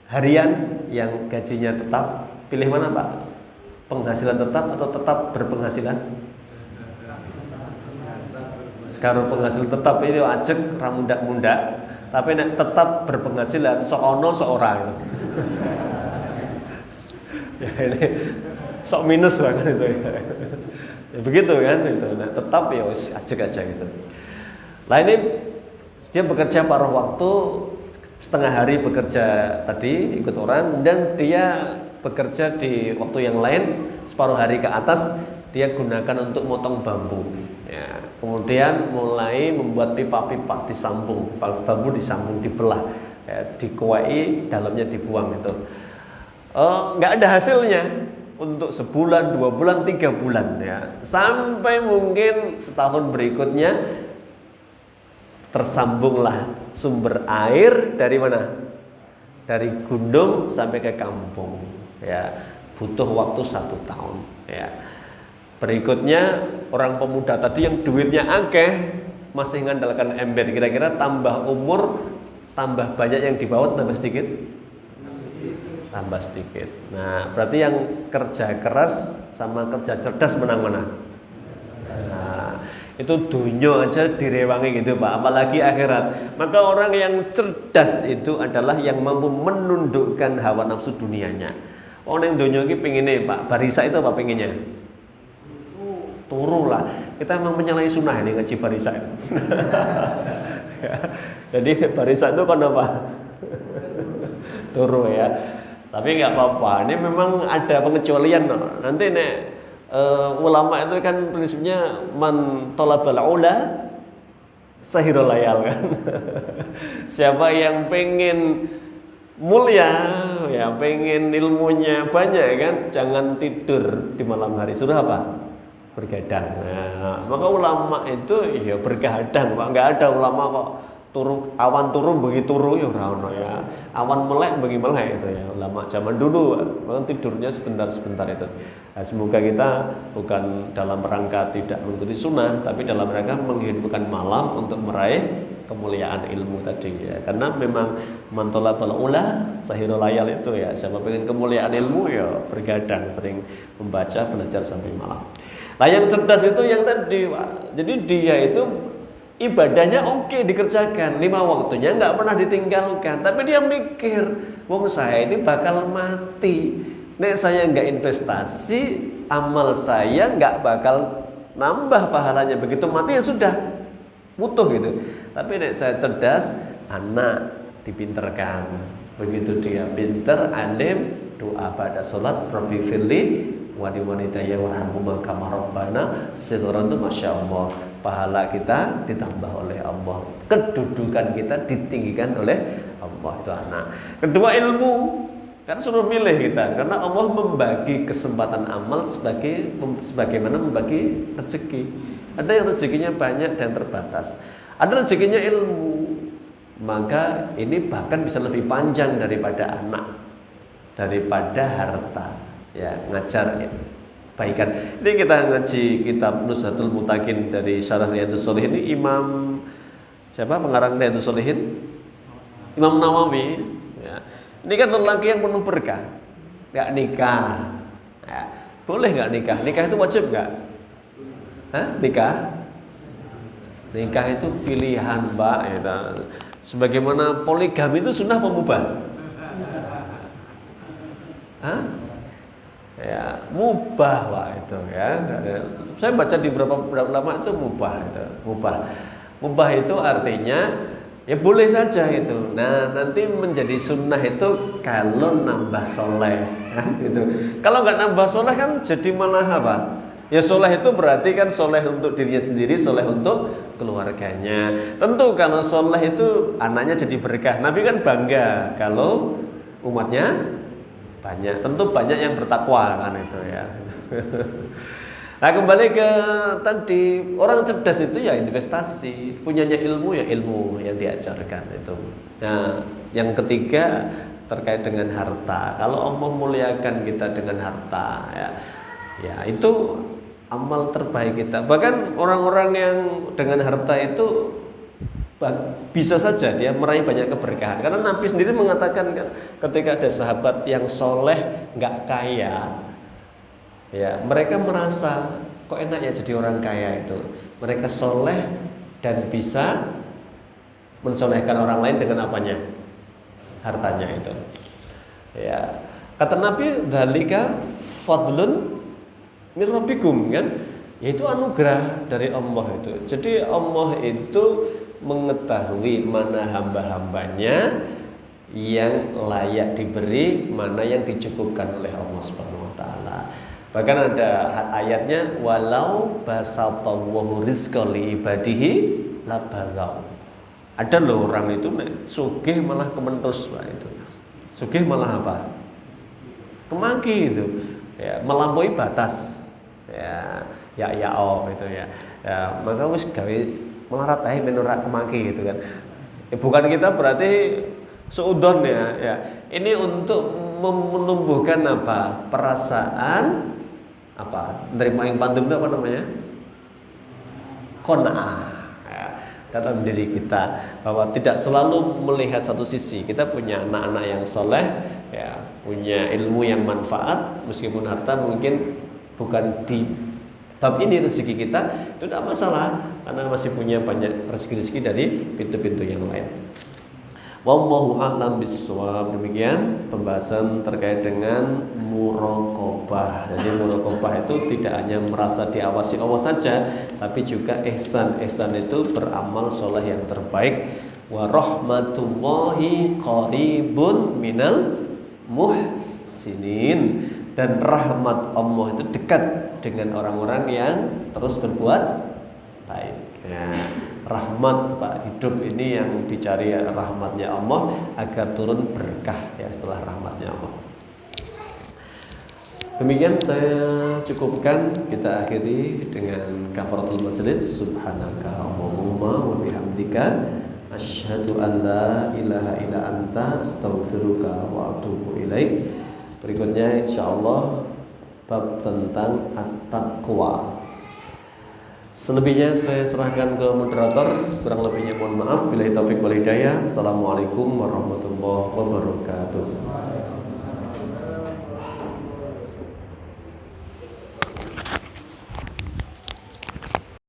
harian yang gajinya tetap. Pilih mana Pak? Penghasilan tetap atau tetap berpenghasilan? Kalau penghasilan tetap ini ajek ramundak-mundak, tapi nek tetap berpenghasilan seono seorang. Ya ini sok minus banget itu ya. Ya begitu kan itu. Nah, tetap ya wis ajek aja gitu. Lah ini dia bekerja paruh waktu, setengah hari bekerja tadi ikut orang, dan dia bekerja di waktu yang lain separuh hari ke atas dia gunakan untuk motong bambu. Ya, kemudian mulai membuat pipa-pipa, disambung, bambu disambung, dibelah, ya, dikuai, dalamnya dibuang itu. Nggak ada hasilnya untuk sebulan, 2 bulan, 3 bulan ya. Sampai mungkin setahun berikutnya tersambunglah sumber air dari mana? Dari gunung sampai ke kampung ya. Butuh waktu 1 tahun ya. Berikutnya orang pemuda tadi yang duitnya akeh masih mengandalkan ember. Kira-kira tambah umur, tambah banyak yang dibawa, tambah sedikit? Tambah sedikit. Nah, berarti yang kerja keras sama kerja cerdas menang mana? Nah, itu dunia aja direwangi gitu Pak, apalagi akhirat. Maka orang yang cerdas itu adalah yang mampu menundukkan hawa nafsu dunianya. Orang yang dunia ini pengennya Pak, barisa itu apa pengennya? Turu lah. Kita memang menyalahi sunnah ini ngaji barisa itu. Ya. Jadi barisa itu kan apa? Turu ya. Tapi nggak apa-apa. Ini memang ada pengecualian. No. Nanti nek ulama itu kan prinsipnya man talabal ula sahirul layal kan. Siapa yang pengen mulia, ya pengen ilmunya banyak kan, jangan tidur di malam hari. Suruh apa? Bergadang. Nah, maka ulama itu ya bergadang, Pak. Nggak ada ulama kok turu awan turun bagi turu ya ora ono ya. Awan melek bagi melek itu ya. Ulama zaman dulu kan tidurnya sebentar-sebentar itu. Nah, semoga kita bukan dalam rangka tidak mengikuti sunnah, tapi dalam rangka menghidupkan malam untuk meraih kemuliaan ilmu tadi ya. Karena memang mantolabal ula sahirul layal itu ya. Siapa pengen kemuliaan ilmu ya bergadang, sering membaca, belajar sampai malam. Nah, yang cerdas itu yang tadi, Pak. Jadi dia itu ibadahnya oke dikerjakan, 5 waktunya nggak pernah ditinggalkan, tapi dia mikir, wong saya ini bakal mati, nek saya nggak investasi, amal saya nggak bakal nambah pahalanya, begitu mati ya sudah butuh gitu. Tapi nek saya cerdas, anak dipinterkan, begitu dia pinter, alim, doa pada sholat, Rabbi firli wanita ya warhamhuma kama rabbana shighran, itu masya Allah, pahala kita ditambah oleh Allah, kedudukan kita ditinggikan oleh Allah, itu anak. Kedua ilmu, kan suruh milih kita, karena Allah membagi kesempatan amal sebagaimana membagi rezeki. Ada yang rezekinya banyak dan terbatas, ada rezekinya ilmu, maka ini bahkan bisa lebih panjang daripada anak, daripada harta. Ya, ngajar ya, baikan. Ini kita ngaji kitab Nuzhatul Mutakin dari Syarah Riyadhus Shalihin. Ini Imam siapa pengarang Riyadhus Shalihin? Imam Nawawi ya. Ini kan lelaki yang penuh berkah, nggak nikah ya. Boleh nggak nikah? Nikah itu wajib nggak? Hah? Nikah itu pilihan Mbak ya. Sebagaimana poligami itu sunnah pemubah. Hah? Ya, mubah Pak itu ya. Saya baca di beberapa ulama itu mubah itu. Mubah itu artinya Ya boleh saja itu. Nah, nanti menjadi sunnah itu kalau nambah soleh, kan gitu. Kalau nggak nambah soleh kan jadi malah apa? Ya soleh itu berarti kan soleh untuk dirinya sendiri, soleh untuk keluarganya. Tentu kalau soleh itu anaknya jadi berkah. Nabi kan bangga kalau umatnya banyak. Tentu banyak yang bertakwa kan itu ya. Nah kembali ke tadi, orang cerdas itu ya investasi, punyanya ilmu ya ilmu yang diajarkan itu. Nah yang ketiga terkait dengan harta. Kalau Allah muliakan kita dengan harta ya itu amal terbaik kita. Bahkan orang-orang yang dengan harta itu bisa saja dia meraih banyak keberkahan. Karena Nabi sendiri mengatakan kan, ketika ada sahabat yang soleh nggak kaya, ya, mereka merasa kok enak ya jadi orang kaya itu. Mereka soleh dan bisa mensolehkan orang lain dengan apanya? Hartanya itu. Ya, kata Nabi, "Dzalika fadlun min rabbikum," kan? Yaitu anugerah dari Allah itu. Jadi Allah itu mengetahui mana hamba-hambanya yang layak diberi, mana yang dicukupkan oleh Allah Subhanahu wa taala. Bahkan ada ayatnya, walau basatallahu rizqa li ibadihi labaghaw. Ada loh orang itu sugih malah kementus, Pak itu. Sugih malah apa? Kemaki itu. Ya, melampaui batas. Oh itu ya. Ya, maka wis gawe melarat ae men ora kemaki gitu kan. Ya, bukan kita berarti seudon ya. Ini untuk menumbuhkan apa? Perasaan apa? Menerima yang pantum itu apa namanya? Qanaah ya, dalam diri kita, bahwa tidak selalu melihat satu sisi. Kita punya anak-anak yang soleh, ya, punya ilmu yang manfaat, meskipun harta mungkin bukan di bab ini rezeki kita, itu tidak masalah, karena masih punya banyak rezeki-rezeki dari pintu-pintu yang lain. Wallahu a'lam bishawab. Demikian pembahasan terkait dengan muraqabah. Jadi muraqabah itu tidak hanya merasa diawasi Allah saja, tapi juga ihsan. Ihsan itu beramal soleh yang terbaik. Wa rahmatullahi qaribun minal muhsinin. Dan rahmat Allah itu dekat dengan orang-orang yang terus berbuat baik. Ya, rahmat Pak, hidup ini yang dicari rahmatnya Allah agar turun berkah ya setelah rahmatnya Allah. Demikian saya cukupkan, kita akhiri dengan kafaratul majelis. Subhanaka Allahumma wa bihamdika asyhadu an la ilaha illa anta astaghfiruka wa atubu ilaik. Berikutnya insyaallah bab tentang at-taqwa. Selebihnya saya serahkan ke moderator. Kurang lebihnya mohon maaf. Billahi taufiq wal hidayah. Assalamualaikum warahmatullahi wabarakatuh.